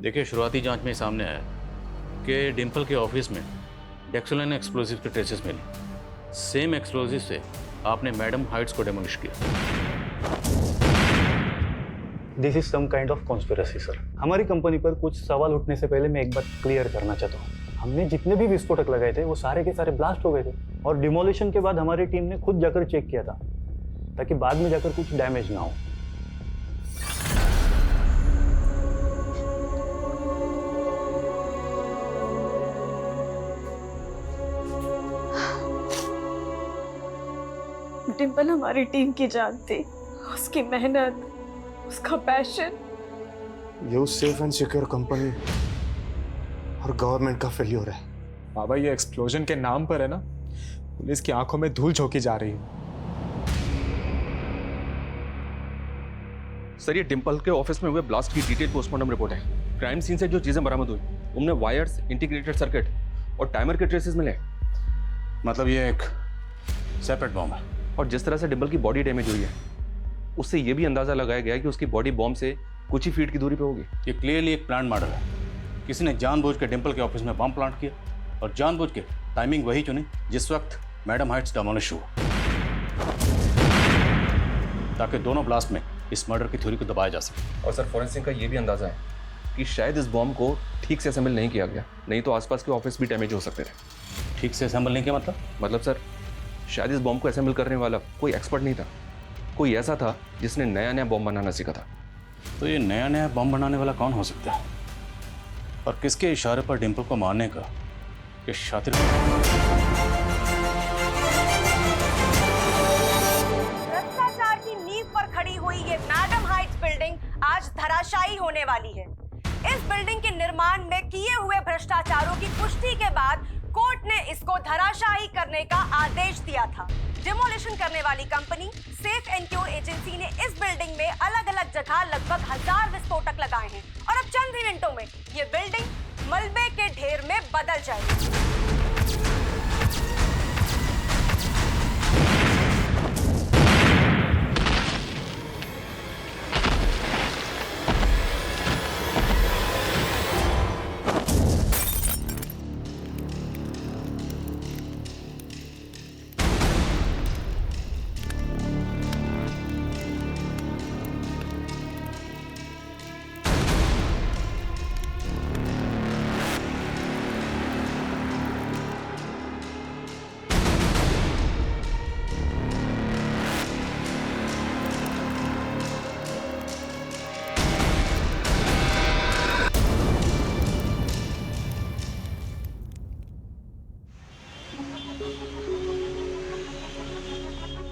देखिए, शुरुआती जांच में सामने आया कि डिम्पल के ऑफिस में डेक्सोलाइन एक्सप्लोजिव के ट्रेसेस मिले। सेम एक्सप्लोजिव से आपने मैडम हाइट्स को डेमोलिश किया। This is some kind of conspiracy sir. हमारी कंपनी पर कुछ सवाल उठने से पहले मैं एक बात क्लियर करना चाहता हूँ। हमने जितने भी विस्फोटक लगाए थे वो सारे के सारे ब्लास्ट हो गए थे, और डिमोलिशन के बाद हमारी टीम ने खुद जाकर चेक किया था ताकि बाद में जाकर कुछ डैमेज ना हो। डिम्पल हमारी टीम की जान थी, उसकी मेहनत, उसका पैशन। ये सेफ एंड सिक्योर कंपनी और गवर्नमेंट का फेल्योर है। बाबा, ये एक्सप्लोजन के नाम पर है ना, पुलिस की आंखों में धूल झोंकी जा रही है। सर, ये डिम्पल के ऑफिस में हुए ब्लास्ट की डिटेल पोस्टमार्टम रिपोर्ट है। क्राइम सीन से जो चीजें बरामद हुई उनमें वायर्स, इंटीग्रेटेड सर्किट और टाइमर के ट्रेसेस मिले। मतलब ये एक सेपरेट बॉम्ब है। और जिस तरह से डिम्पल की बॉडी डैमेज हुई है, उससे ये भी अंदाजा लगाया गया कि उसकी बॉडी बॉम्ब से कुछ ही फीट की दूरी पे होगी। ये क्लियरली एक प्लान मर्डर है। किसी ने जानबूझ के डिम्पल के ऑफिस में बम प्लांट किया और जानबूझ के टाइमिंग वही चुनी जिस वक्त मैडम हाइट्स डेमोलिश हुआ, ताकि दोनों ब्लास्ट में इस मर्डर की थ्योरी को दबाया जा सके। और सर, फॉरेंसिक का ये भी अंदाजा है कि शायद इस बॉम्ब को ठीक से असेंबल नहीं किया गया, नहीं तो आसपास के ऑफिस भी डैमेज हो सकते थे। ठीक से असेंबल नहीं किया मतलब सर, शायद इस बॉम्ब को असेंबल करने वाला कोई एक्सपर्ट नहीं था, कोई ऐसा था जिसने नया नया बॉम्ब बनाना सीखा था। तो ये नया नया बम बनाने वाला कौन हो सकता है, और किसके इशारे पर डिम्पल को मारने का ये शातिर? भ्रष्टाचार की नींव पर खड़ी हुई ये मैडम हाइट्स बिल्डिंग आज धराशायी होने वाली है। इस बिल्डिंग के निर्माण में किए हुए भ्रष्टाचारों की पुष्टि के बाद कोर्ट ने इसको धराशायी करने का आदेश दिया था। डिमोलिशन करने वाली कंपनी सेफ एंड एजेंसी ने इस बिल्डिंग में अलग अलग जगह लगभग 1000 विस्फोटक लगाए हैं, और अब चंद ही मिनटों में ये बिल्डिंग मलबे के ढेर में बदल जाएगी।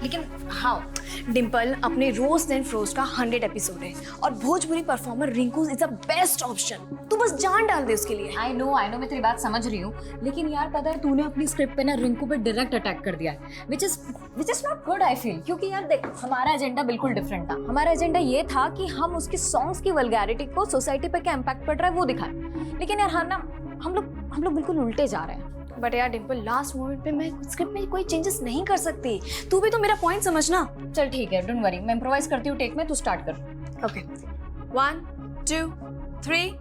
लेकिन हाँ, डिम्पल अपने रोज एंड फ्रोज का 100 एपिसोड है, और Bhojpuri performer Rinku is the best option. तू बस जान डाल दे उसके लिए। आई नो मैं तेरी बात समझ रही हूँ, लेकिन यार पता है तूने अपनी स्क्रिप्ट पे ना रिंकू पे डायरेक्ट अटैक कर दिया है, which is not good I feel. क्योंकि यार देख, हमारा एजेंडा बिल्कुल डिफरेंट था। हमारा एजेंडा ये था कि हम उसके सॉन्ग्स की वल्गैरिटी को सोसाइटी पे क्या इम्पैक्ट पड़ रहा है वो दिखाएं, लेकिन यार हाँ ना, हम लोग बिल्कुल उल्टे जा रहे हैं। बट यार डिम्पल, लास्ट मोमेंट पे मैं स्क्रिप्ट में कोई चेंजेस नहीं कर सकती। तू भी तो मेरा पॉइंट समझना। चल ठीक है, डोंट वरी, मैं इम्प्रोवाइज करती हूँ टेक में, तू स्टार्ट कर। Okay, 1 2 3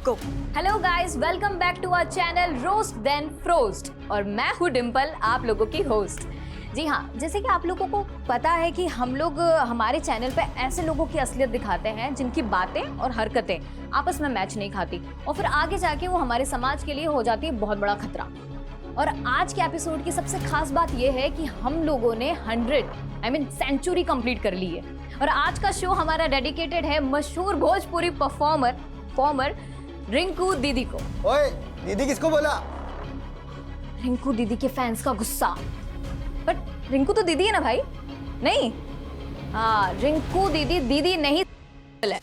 go. Hello guys, welcome back to our channel roast then frost, और मैं हूँ डिम्पल, आप लोगों की होस्ट। जी हाँ, जैसे कि आप लोगों को पता है कि हम लोग हमारे चैनल पे ऐसे लोगों की असलियत दिखाते हैं जिनकी बातें और हरकतें आपस में मैच नहीं खाती, और फिर आगे जाके वो हमारे समाज के लिए हो जाती है बहुत बड़ा खतरा। और आज के एपिसोड की सबसे खास बात यह है कि हम लोगों ने 100 सेंचुरी कंप्लीट कर ली है, और आज का शो हमारा डेडिकेटेड है मशहूर भोजपुरी परफॉर्मर रिंकू दीदी को। ओए, दीदी किसको बोला? रिंकू दीदी के फैंस का गुस्सा। बट रिंकू तो दीदी है ना भाई? नहीं, हाँ, रिंकू दीदी नहीं है।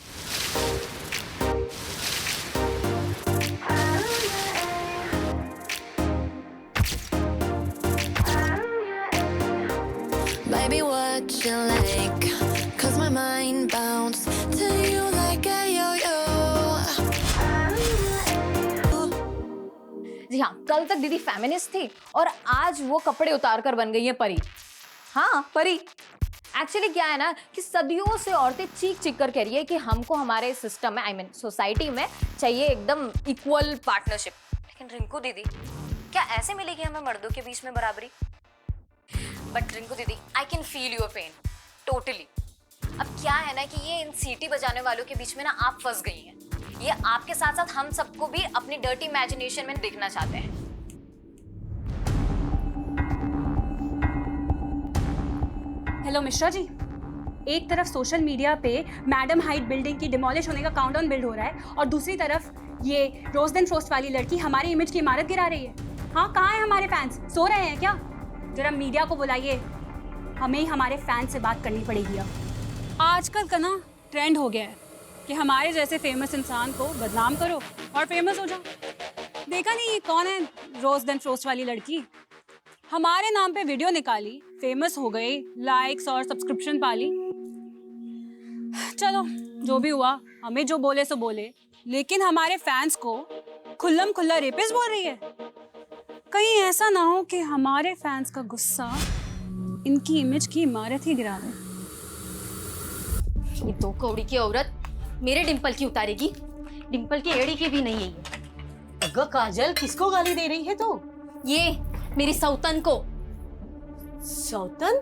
Baby, what you like? 'Cause my mind bounced to you like a yo-yo. जी हाँ, कल तक दीदी फेमिनिस्ट थी और आज वो कपड़े उतार कर बन गई है परी। हाँ, परी। एक्चुअली क्या है ना कि सदियों से औरतें चीख चीख कर कह रही है कि हमको हमारे सिस्टम में, आई मीन सोसाइटी में चाहिए एकदम इक्वल पार्टनरशिप। लेकिन रिंकू दीदी, क्या ऐसे मिलेगी हमें मर्दों के बीच में बराबरी? बट रिंकू दीदी, I can feel your pain totally. अब क्या है ना कि ये इन सीटी बजाने वालों के बीच में ना आप फंस गई हैं। ये आपके साथ साथ हम सबको भी अपनी डर्टी इमेजिनेशन में देखना चाहते हैं। हेलो मिश्रा जी, एक तरफ सोशल मीडिया पे मैडम हाइट बिल्डिंग की डिमोलिश होने का काउंटडाउन बिल्ड हो रहा है और दूसरी तरफ ये रोज देन फ्रोस्ट वाली लड़की हमारी इमेज की इमारत गिरा रही है। हाँ, कहाँ हैं हमारे फैंस? सो रहे हैं क्या? जरा मीडिया को बुलाइए, हमें ही हमारे फैंस से बात करनी पड़ेगी। अब आजकल का ना ट्रेंड हो गया है कि हमारे जैसे फेमस इंसान को बदनाम करो और फेमस हो जाओ। देखा नहीं ये कौन है रोज देन फ्रोस्ट वाली लड़की? हमारे नाम पे वीडियो निकाली, फेमस हो गई, लाइक्स और सब्सक्रिप्शन पाली। चलो जो भी हुआ, हमें जो बोले सो बोले, लेकिन हमारे फैंस को खुल्लम खुल्ला रेपिस्ट बोल रही है। कहीं ऐसा ना हो कि हमारे फैंस का गुस्सा इनकी इमेज की इमारत ही गिरा दे। ये दो कौड़ी की औरत मेरे डिंपल की उतारेगी, डिंपल की एड़ी की भी नहीं है ये। अगर काजल, किसको गाली दे रही है तो? ये मेरी सौतन को। सौतन?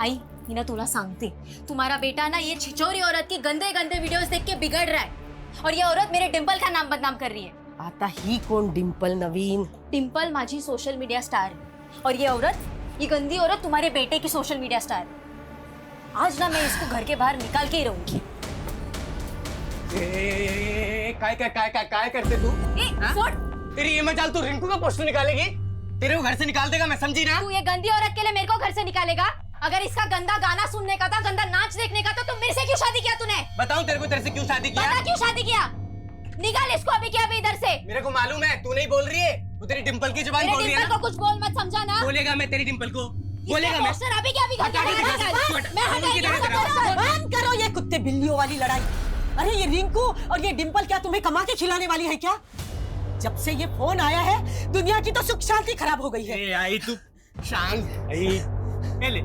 आई मीना, तुला सांगते, तुम्हारा बेटा ना ये छिचोरी औरत की गंदे गंदे वीडियोस देख के बिगड़ रहा है और ये औरत मेरे डिंपल का नाम बदनाम कर रही है। आता ही कौन डिंपल नवीन? डिंपल माझी सोशल मीडिया स्टार है और ये औरत, ये गंदी औरत तुम्हारे बेटे की सोशल मीडिया स्टार है। आज ना मैं इसको घर के बाहर निकाल के ही रहूंगी। काय करते तू? तेरी ये मजाल तू रिंकू का पोस्टर निकालेगी? तेरे को घर से निकाल देगा, मैं समझी ना? तू ये गंदी औरत के लिए मेरे को घर से निकालेगा? अगर इसका गंदा गाना सुनने का था, गंदा नाच देखने का था, तो मेरे से क्यों शादी किया तूने? बताऊं तेरे से क्यों शादी किया? बता क्यों शादी किया? निकाल इसको अभी क्या अभी इधर से। मेरे को मालूम है, तू नहीं बोल रही है, तू तेरी डिंपल की जुबान बोल रही है। डिंपल को कुछ बोल मत, समझा ना? बोलेगा मैं तेरी डिंपल को, बोलेगा मैं। पोस्टर अभी क्या अभी बंद करो ये कुत्ते बिल्लियों वाली लड़ाई। अरे ये रिंकू और ये डिंपल क्या तुम्हें कमा के खिलाने वाली है क्या? जब से ये फोन आया है, दुनिया की तो सुख शांति खराब हो गई है। आई तू शांत आई ले।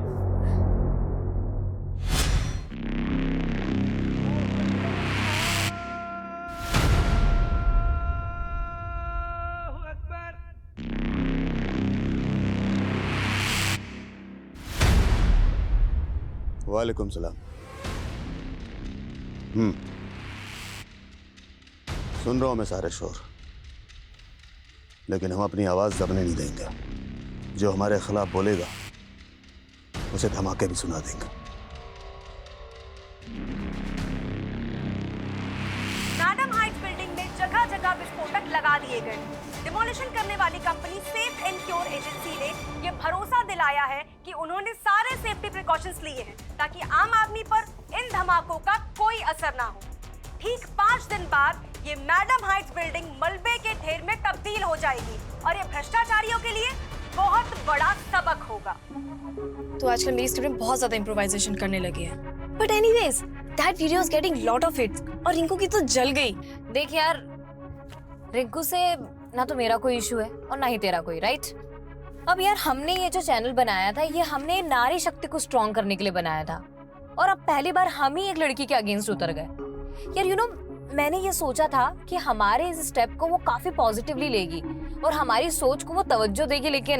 वालेकुम सलाम। सुन रहा हूं मैं सारे शोर, लेकिन हम अपनी आवाज दबने नहीं देंगे। जो हमारे खिलाफ बोलेगा उसे धमाके भी सुना देंगे। मैडम हाइट्स बिल्डिंग में जगह जगह विस्फोटक लगा दिए गए। डिमोलिशन करने वाली company safe and cure agency ने ये भरोसा दिलाया है कि उन्होंने सारे सेफ्टी प्रिकॉशंस लिए हैं ताकि आम आदमी पर इन धमाकों का कोई असर ना हो। ठीक 5 दिन बाद ये मैडम हाइट्स बिल्डिंग मलबे के ढेर में तब्दील हो जाएगी और ये भ्रष्टाचारियों के लिए बहुत बड़ा सबक होगा। तो आजकल मेरी स्क्रिप्ट में बहुत ज्यादा इम्प्रोवाइजेशन करने लगी है। But anyways, that video is getting lot of hits और रिंकू की तो जल गई। देख यार, रिंकू से ना तो मेरा कोई इशू है और ना ही तेरा कोई, राइट? अब यार हमने ये जो चैनल बनाया था, ये हमने नारी शक्ति को स्ट्रॉन्ग करने के लिए बनाया था और अब पहली बार हम ही एक लड़की के अगेंस्ट उतर गए। यार यू नो, मैंने ये सोचा था कि हमारे इस स्टेप को वो काफी पॉजिटिवली लेगी और हमारी सोच को वो तवज्जो देगी, लेकिन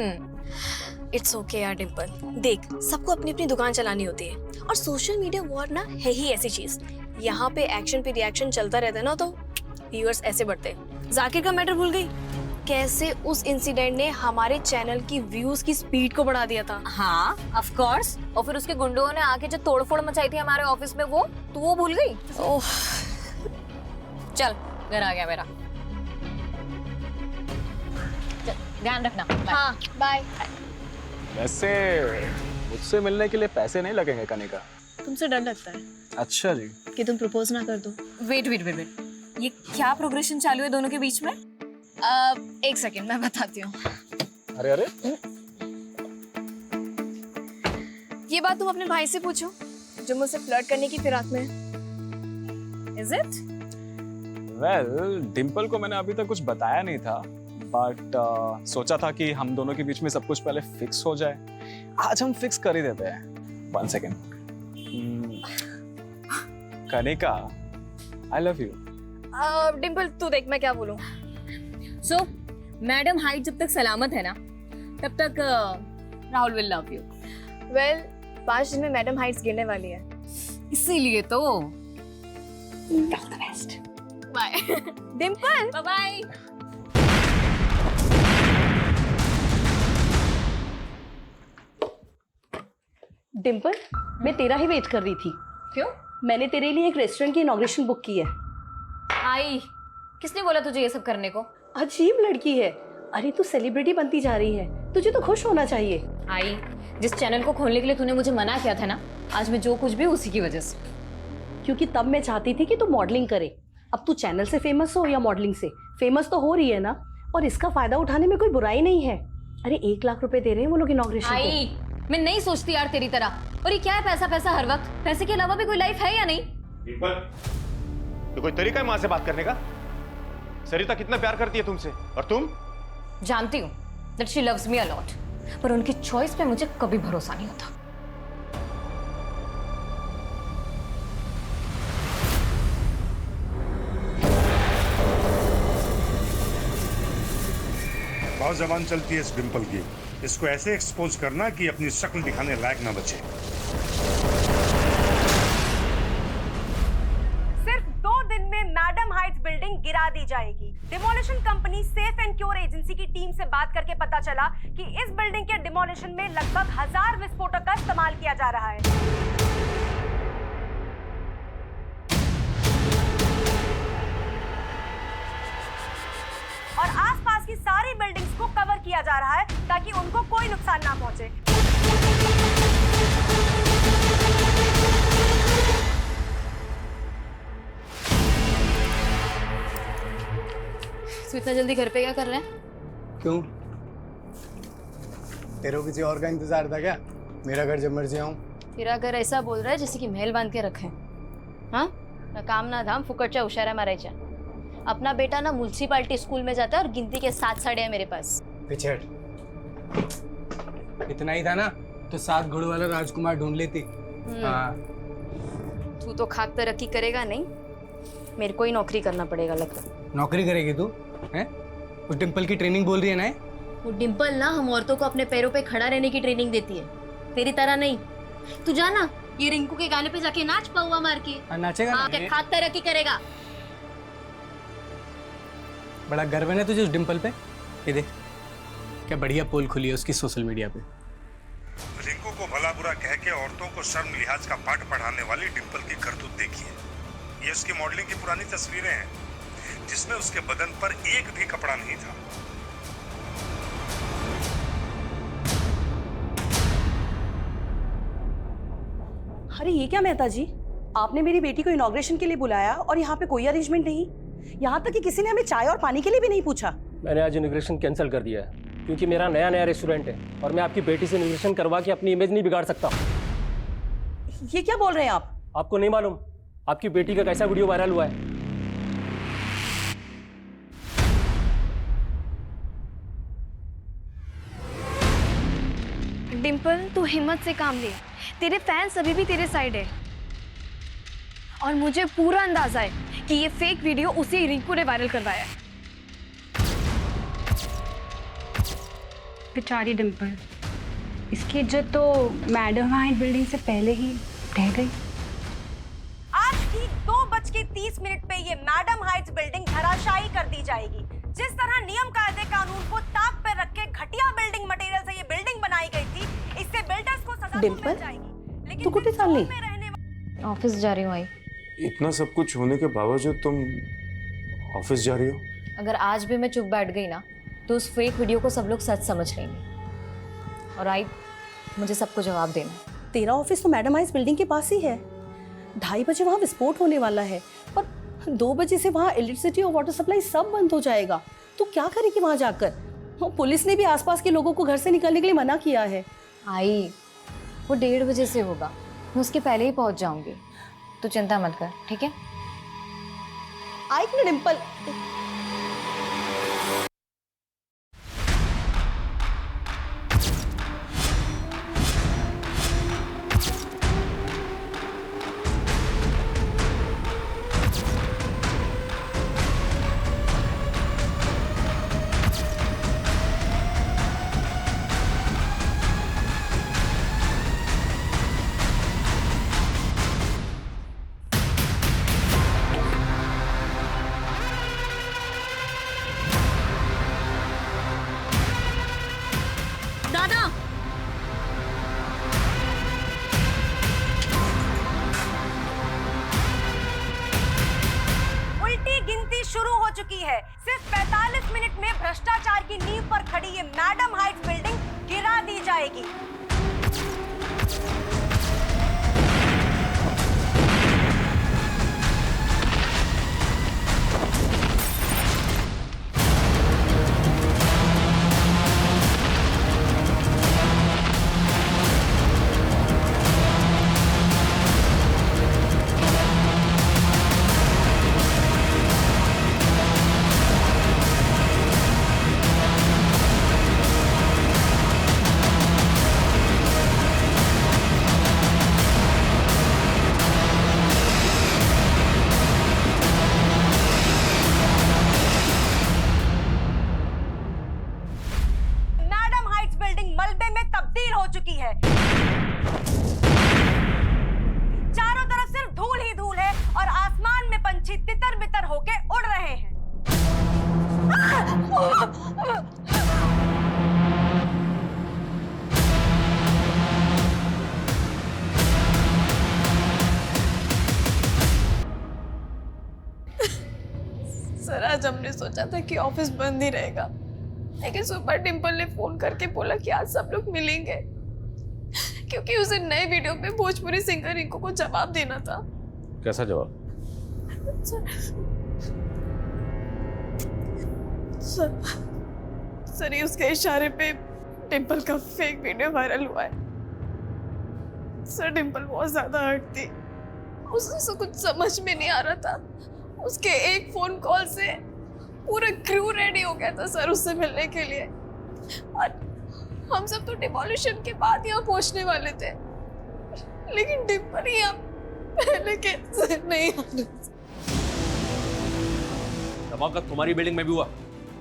इट्स ओके यार डिंपल, देख सबको अपनी अपनी दुकान चलानी होती है और सोशल मीडिया वॉर ना है ही ऐसी चीज। यहाँ पे एक्शन पे रिएक्शन चलता रहता है ना, तो व्यूअर्स ऐसे बढ़ते हैं। जाकिर का मैटर भूल गई? कैसे उस इंसिडेंट ने हमारे चैनल की व्यूज की स्पीड को बढ़ा दिया था। हाँ ऑफ कोर्स, और फिर उसके गुंडों ने आके जो तोड़फोड़ मचाई थी हमारे ऑफिस में, वो तू वो भूल गई? ओह चल घर आ गया मेरा, ध्यान रखना। हाँ बाय। वैसे मुझसे मिलने के लिए पैसे नहीं लगेंगे कनिका? तुमसे डर लगता है अच्छा जी, कि तुम प्रपोज ना कर दो। वेट वेट वेट वेट, ये क्या प्रोग्रेशन चालू है दोनों के बीच में? एक सेकंड मैं बताती हूँ। अरे अरे, ये बात तुम अपने भाई से पूछो जो मुझसे फ्लर्ट करने की फिराक में है। Is it? वेल डिम्पल को मैंने अभी तक कुछ बताया नहीं था, बट सोचा था कि हम दोनों के बीच में सब कुछ पहले फिक्स हो जाए। आज हम फिक्स कर ही देते हैं। 1 second, Kanika, I love you. Dimple तू देख मैं क्या बोलूं। सो मैडम हाइट जब तक सलामत है ना तब तक Rahul will love you. Well 5 दिन में मैडम हाइट्स गिरने वाली है, इसीलिए तो all the best. Bye Dimple. Bye bye. Dimple, मैं तेरा ही वेट कर रही थी। क्यों? मैंने तेरे लिए एक रेस्टोरेंट की इनॉग्रेशन बुक की है। आई, किसने बोला तुझे ये सब करने को? अजीब लड़की है। अरे तू सेलिब्रिटी बनती जा रही है, तुझे तो खुश होना चाहिए। आई, जिस चैनल को खोलने के लिए तूने मुझे मना किया था ना, आज मैं जो कुछ भी उसी की वजह से। क्योंकि तब मैं चाहती थी कि तू मॉडलिंग करे। अब तू चैनल से फेमस हो या मॉडलिंग से, फेमस तो हो रही है ना, और इसका फायदा उठाने में कोई बुराई नहीं है। अरे 1 लाख रुपए दे रहे हैं वो लोग इनॉग्रेशन आई, मैं नहीं सोचती यार तेरी तरह। और ये क्या है पैसा पैसा हर वक्त? पैसे के अलावा भी कोई लाइफ है या नहीं? तो कोई तरीका है माँ से बात करने का? सरिता कितना प्यार करती है तुमसे, और तुम? जानती हूँ that she loves me a lot, पर उनकी चॉइस पे मुझे कभी भरोसा नहीं होता। बहुत जबान चलती है इस डिम्पल की। इसको ऐसे एक्सपोज करना कि अपनी शक्ल दिखाने लायक ना बचे। सिर्फ 2 दिन में मैडम हाइट्स बिल्डिंग गिरा दी जाएगी। Demolition company safe and cure agency की टीम से बात करके पता चला कि इस बिल्डिंग के डिमोलिशन में लगभग 1000 विस्फोटक का इस्तेमाल किया जा रहा है। और आसपास की सारी बिल्डिंग्स को कवर किया जा रहा है ताकि उनको कोई नुकसान ना पहुंचे। तो इतना जल्दी घर पे क्या कर रहे हैं? क्यों, तेरे को किसी और का इंतजार था क्या? मेरा घर जब मर्जी आऊं। तेरा घर ऐसा बोल रहा है जैसे कि महल बांध के रखे। हाँ, ना काम ना धाम, फुकटच्या उशारा मारायच्या। अपना बेटा ना म्युनिसिपालिटी स्कूल में जाता है और गिनती के 7 साड़े हैं मेरे पास। पिछड़, इतना ही था ना तो 7 घोड़ों वाला राजकुमार ढूंढ लेती। हाँ। तू तो खाक तरक्की करेगा नहीं, मेरे को ही नौकरी करना पड़ेगा लगता। नौकरी करेगी तू? हैं? उस डिम्पल की ट्रेनिंग बोल रही है ना? वो डिम्पल ना हम औरतों को अपने पैरों पे खड़ा रहने की ट्रेनिंग देती है, तेरी तरह नहीं। तू जाना ये रिंकू के गाने पे जाके नाच पाऊंगा मार के। नाचेगा? हाँ, क्या खाक तरक्की करेगा? बड़ा गर्व है ना तुझे उस डिम्पल पे? ये देख क्या बढ़िया पोल खुली है उसकी सोशल मीडिया पे। रिंकू को भला बुरा कह के औरतों को शर्म लिहाज का पाठ पढ़ाने वाली डिम्पल की करतूत देखिए। ये उसकी मॉडलिंग की पुरानी तस्वीरें हैं जिसमें उसके बदन पर एक भी कपड़ा नहीं था। अरे ये क्या मेहता जी, आपने मेरी बेटी को इनॉग्रेशन के लिए बुलाया और यहाँ पे कोई अरेंजमेंट नहीं, यहाँ तक कि किसी ने हमें चाय और पानी के लिए भी नहीं पूछा। मैंने आज इनॉग्रेशन कैंसिल कर दिया है क्योंकि मेरा नया नया रेस्टोरेंट है और मैं आपकी बेटी से इनॉग्रेशन करवा के अपनी इमेज नहीं बिगाड़ सकता। ये क्या बोल रहे हैं आप? आपको नहीं मालूम आपकी बेटी का कैसा वीडियो वायरल हुआ है? डिम्पल तू हिम्मत से काम ले, तेरे फैंस अभी भी तेरे साइड है और मुझे पूरा अंदाजा है कि ये फेक वीडियो उसी रिंकू ने वायरल करवाया है। बेचारी डिम्पल, इसकी इज्जत तो मैडम हाइट बिल्डिंग से पहले ही रह गई। आज ठीक 2:30 पे ये मैडम हाइट्स बिल्डिंग धराशायी कर दी जाएगी। जिस तरह नियम कायदे कानून को ताक पे रख के घटिया बिल्डिंग मटेरियल से ये बिल्डिंग बनाई गई थी, इससे बिल्डर्स को सजा तो मिल जाएगी। तू कुछ साल नहीं? ऑफिस जा रही हूँ। आई, इतना सब कुछ होने के बावजूद तुम ऑफिस जा रही हो? अगर आज भी मैं चुप बैठ गई ना तो उस फेक वीडियो को सब लोग सच समझ लेंगे। और आई, मुझे सबको जवाब देना। तेरा ऑफिस तो मैडम हाइट्स बिल्डिंग के पास ही है। 2:30 बजे वहाँ विस्फोट होने वाला है और 2 बजे से वहाँ इलेक्ट्रिसिटी और वाटर सप्लाई सब बंद हो जाएगा। तो क्या करेगी वहाँ जाकर? पुलिस ने भी आसपास के लोगों को घर से निकलने के लिए मना किया है। आई, वो 1:30 बजे से होगा, मैं उसके पहले ही पहुँच जाऊँगी। तो चिंता मत कर, ठीक है? आई ना डिम्पल, शुरू हो चुकी है। सिर्फ 45 मिनट में भ्रष्टाचार की नींव पर खड़ी ये मैडम हाइट्स बिल्डिंग गिरा दी जाएगी। मलबे में तब्दील हो चुकी है। चारों तरफ सिर्फ धूल ही धूल है और आसमान में पंछी तितर बितर होके उड़ रहे हैं। सर आज हमने सोचा था कि ऑफिस बंद ही रहेगा, लेकिन सुपर डिम्पल ने फोन करके बोला कि आज सब लोग मिलेंगे, क्योंकि उसे नए वीडियो पे भोजपुरी सिंगर रिंकू को जवाब देना था। कैसा जवाब? सर ये उसके इशारे पे डिम्पल का फेक वीडियो वायरल हुआ है। सर डिम्पल बहुत ज्यादा हर्ट थी, उसे कुछ समझ में नहीं आ रहा था। उसके एक फोन कॉल से पूरा क्रू रेडी हो गया था सर उससे मिलने के लिए, और हम सब तो डिमोलिशन के बाद यहाँ पहुँचने वाले थे, लेकिन डिम्पल यहाँ पहले कैसे नहीं आने। धमाका तुम्हारी बिल्डिंग में भी हुआ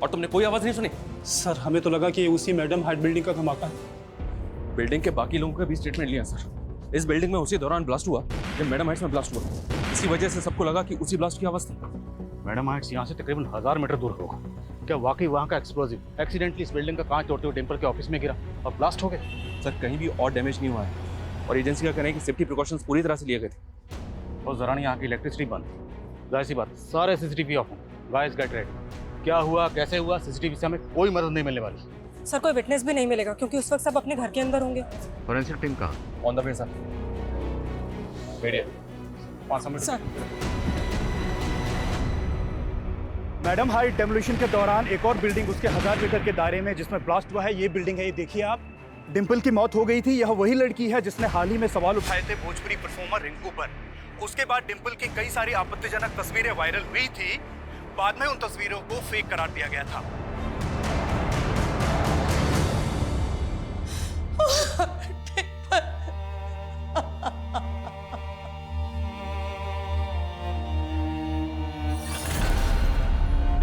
और तुमने कोई आवाज नहीं सुनी? सर हमें तो लगा कि ये उसी मैडम हाइट बिल्डिंग का धमाका है। बिल्डिंग के बाकी लोगों का भी स्टेटमेंट लिया सर। इस बिल्डिंग में उसी दौरान ब्लास्ट हुआ जब मैडम हाइट्स में ब्लास्ट हुआ। इसी वजह से सबको लगा कि उसी ब्लास्ट की आवाज थी। मैडम हाइट्स यहाँ से तकरीबन 1000 मीटर दूर होगा। क्या वाकई वहाँ का एक्सप्लोजिव एक्सीडेंटली इस बिल्डिंग का कांच तोड़ते हुए डिम्पल के ऑफिस में गिरा और ब्लास्ट हो गए? सर कहीं भी और डैमेज नहीं हुआ है और एजेंसी का कहना है कि सेफ्टी प्रिकॉशंस पूरी तरह से लिए गए थे। और जरा यहाँ की इलेक्ट्रिसिटी बंद, जाहिर सी बात सारे सीसीटीवी ऑफ हैं। Guys get ready. क्या हुआ कैसे हुआ सीसीटीवी से हमें कोई मदद नहीं मिलने वाली। सर कोई विटनेस भी नहीं मिलेगा क्योंकि उस वक्त सब अपने घर के अंदर होंगे। फोरेंसिक टीम कहाँ? On the way sir. Media 5 minute sir. Madam height demolition के दौरान एक और बिल्डिंग उसके 1000 मीटर के दायरे में जिसमें ब्लास्ट हुआ है, ये बिल्डिंग है, ये देखिए आप। डिम्पल की मौत हो गई थी। यह वही लड़की है जिसने हाल ही में सवाल उठाए थे भोजपुरी परफॉर्मर रिंकू पर। उसके बाद डिम्पल की कई सारी आपत्तिजनक तस्वीरें वायरल हुई थी। बाद में उन तस्वीरों को फेक करार दिया गया था।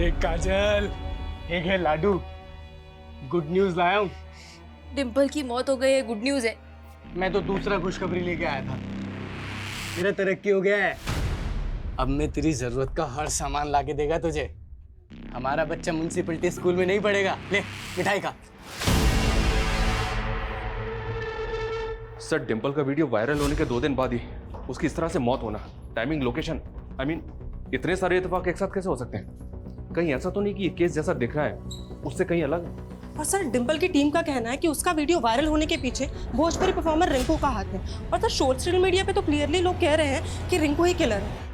एक काजल, एक है लाडू। गुड न्यूज लाया हूँ। डिम्पल की मौत हो गई है, गुड न्यूज है। मैं तो दूसरा खुशखबरी लेके आया था। मेरा तरक्की हो गया है। अब मैं तेरी जरूरत का हर सामान लाके देगा तुझे। हमारा बच्चा म्युनिसिपैलिटी स्कूल में नहीं पढ़ेगा। ले मिठाई खा। सर डिम्पल का वीडियो वायरल होने के 2 दिन बाद ही उसकी इस तरह से मौत होना, टाइमिंग, लोकेशन, आई मीन इतने सारे इत्तेफाक एक साथ कैसे हो सकते हैं? कहीं ऐसा तो नहीं कि ये केस जैसा दिख रहा है उससे कहीं अलग? और सर डिम्पल की टीम का कहना है कि उसका वीडियो वायरल होने के पीछे भोजपुरी परफॉर्मर रिंकू का हाथ है। और सर सोशल मीडिया पे तो क्लियरली लोग कह रहे हैं कि रिंकू ही किलर है।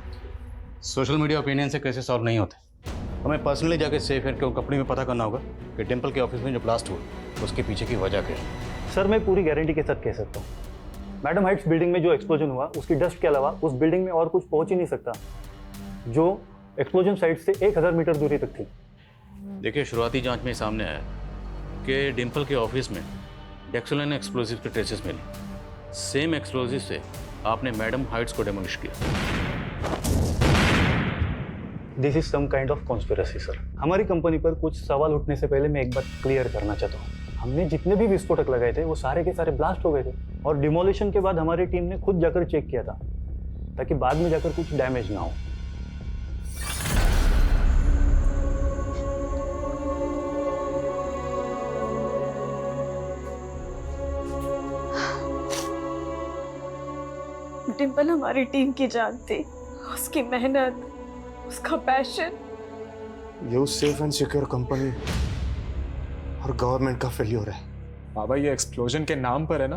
सोशल मीडिया ओपिनियन से कैसे सॉल्व नहीं होते। हमें पर्सनली जाके सेफ एयर के कंपनी में पता करना होगा कि डिम्पल के ऑफिस में जो ब्लास्ट हुआ उसके पीछे की वजह क्या है। सर मैं पूरी गारंटी के साथ कह सकता हूँ मैडम हाइट्स बिल्डिंग में जो एक्सप्लोजन हुआ उसकी डस्ट के अलावा उस बिल्डिंग में और कुछ पहुंच ही नहीं सकता जो एक्सप्लोजन साइट से 1000 मीटर दूरी तक थी। देखिए शुरुआती जांच में सामने आया कि डिम्पल के ऑफिस में डेक्सोलाइन एक्सप्लोजिव के ट्रेसेस मिले। सेम एक्सप्लोजिव से आपने मैडम हाइट्स को डेमोलिश किया। This is some kind of conspiracy sir. हमारी कंपनी पर कुछ सवाल उठने से पहले मैं एक बात क्लियर करना चाहता हूँ। हमने जितने भी विस्फोटक लगाए थे वो सारे के सारे ब्लास्ट हो गए थे और डिमोलिशन के बाद हमारी टीम ने खुद जाकर चेक किया था ताकि बाद में जाकर कुछ डैमेज ना हो। डिम्पल हमारी टीम की जान थी। उसकी मेहनत, उसका पैशन ये उस सेफ एंड सिक्योर कंपनी और गवर्नमेंट का फेल्योर है। बाबा ये एक्सप्लोजन के नाम पर है ना,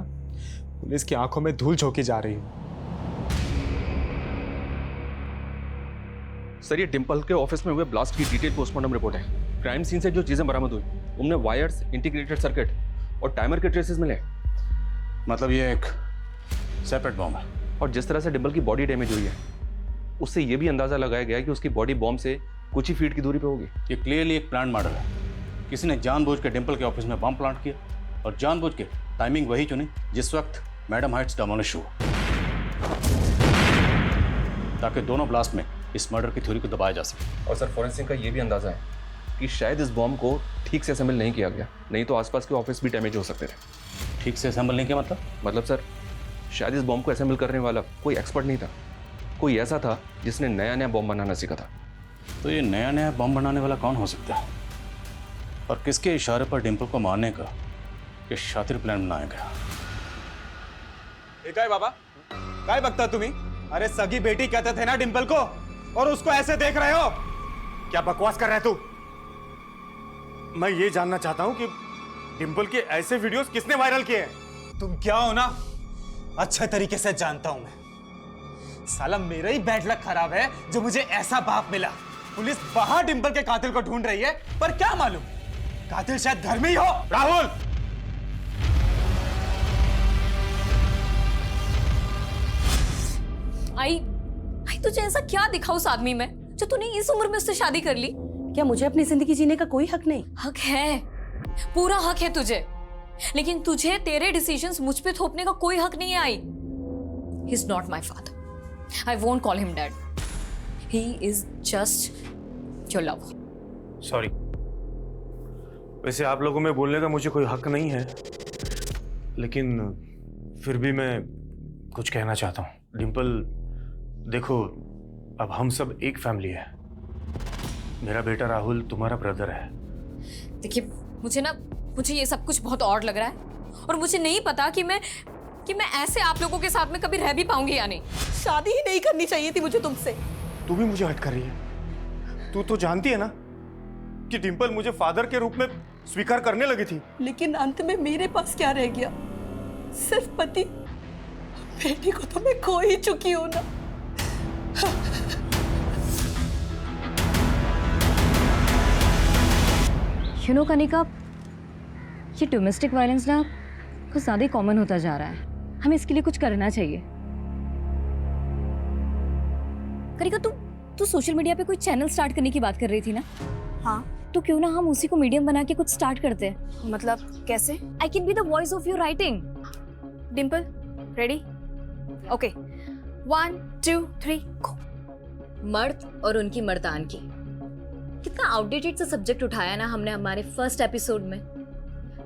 पुलिस की आंखों में धूल झोंकी जा रही है। सर ये डिम्पल के ऑफिस में हुए ब्लास्ट की डिटेल पोस्टमार्टम रिपोर्ट है। क्राइम सीन से जो चीजें बरामद हुई उनमें वायर्स, इंटीग्रेटेड सर्किट और टाइमर के ट्रेसेस मिले। मतलब ये एक सेपरेट बॉम्ब है। और जिस तरह से डिम्पल की बॉडी डैमेज हुई है उससे ये भी अंदाजा लगाया गया है कि उसकी बॉडी बॉम्ब से कुछ ही फीट की दूरी पे होगी। ये क्लियरली एक प्लान मर्डर है। किसी ने जानबूझ के डिम्पल के ऑफिस में बम प्लांट किया और जानबूझ के टाइमिंग वही चुनी जिस वक्त मैडम हाइट्स डेमोलिश हुआ, ताकि दोनों ब्लास्ट में इस मर्डर की थ्योरी को दबाया जा सके। और सर फॉरेंसिक का ये भी अंदाजा है कि शायद इस बॉम्ब को ठीक से असेंबल नहीं किया गया, नहीं तो आसपास के ऑफिस भी डैमेज हो सकते थे। ठीक से असेंबल नहीं किया मतलब सर शायद इस बॉम्ब को असेंबल करने वाला कोई एक्सपर्ट नहीं था, कोई ऐसा था जिसने नया नया बॉम्ब बनाना सीखा था। तो ये नया नया बम बनाने वाला कौन हो सकता है और किसके इशारे पर डिम्पल को मारने का ये शातिर प्लान बनाया गया? काय बाबा, काय बघता तुम्ही? अरे सगी बेटी कहते थे ना डिम्पल को, और उसको ऐसे देख रहे हो? क्या बकवास कर रहा है तू? मैं ये जानना चाहता हूं कि डिम्पल के ऐसे वीडियोस किसने वायरल किए हैं? तुम क्या हो ना अच्छे तरीके से जानता हूं मैं। साला मेरा ही बैड लक खराब है जो मुझे ऐसा बाप मिला। पुलिस बाहर डिम्पल के कातिल को ढूंढ रही है, पर क्या मालूम कातिल शायद घर में ही हो। राहुल, आई तुझे ऐसा क्या दिखा उस आदमी में जो तूने इस उम्र में उससे शादी कर ली? क्या मुझे अपनी जिंदगी जीने का कोई हक नहीं? हक है, पूरा हक है तुझे, लेकिन तुझे तेरे डिसीजंस मुझ पे थोपने का कोई हक नहीं है। I he is not my father, I won't call him dad. He is just your lover. Sorry, वैसे आप लोगों में बोलने का मुझे कोई हक नहीं है, लेकिन फिर भी मैं कुछ कहना चाहता हूँ। डिम्पल, देखो अब हम सब एक फैमिली है। मेरा बेटा राहुल तुम्हारा ब्रदर है। देखिए मुझे ये सब कुछ बहुत ऑड लग रहा है और मुझे नहीं पता कि मैं ऐसे आप लोगों के साथ में कभी रह भी पाऊंगी या नहीं। शादी ही नहीं करनी चाहिए थी मुझे तुमसे। तू भी मुझे हट कर रही है। तू तो जानती है ना कि डिम्पल मुझे फादर के रूप में स्वीकार करने लगी थी। लेकिन अंत में मेरे पास क्या रह गया? सिर्फ पति। बेटी को तो मैं खो ही चुकी हूं ना। कनिका, ये डोमेस्टिक वायलेंस ना कुछ ज्यादा कॉमन होता जा रहा है। हमें इसके लिए कुछ करना चाहिए। कनिका, तू सोशल मीडिया पे कोई चैनल स्टार्ट करने की बात कर रही थी ना? हाँ, तो क्यों ना हम उसी को मीडियम बना के कुछ स्टार्ट करते हैं? मतलब कैसे? I can be the voice of your writing. Dimple, ready? Okay, 1 2 3 गो। मर्द और उनकी मर्दानगी, कितना आउटडेटेड सा सब्जेक्ट उठाया ना हमने हमारे फर्स्ट एपिसोड में।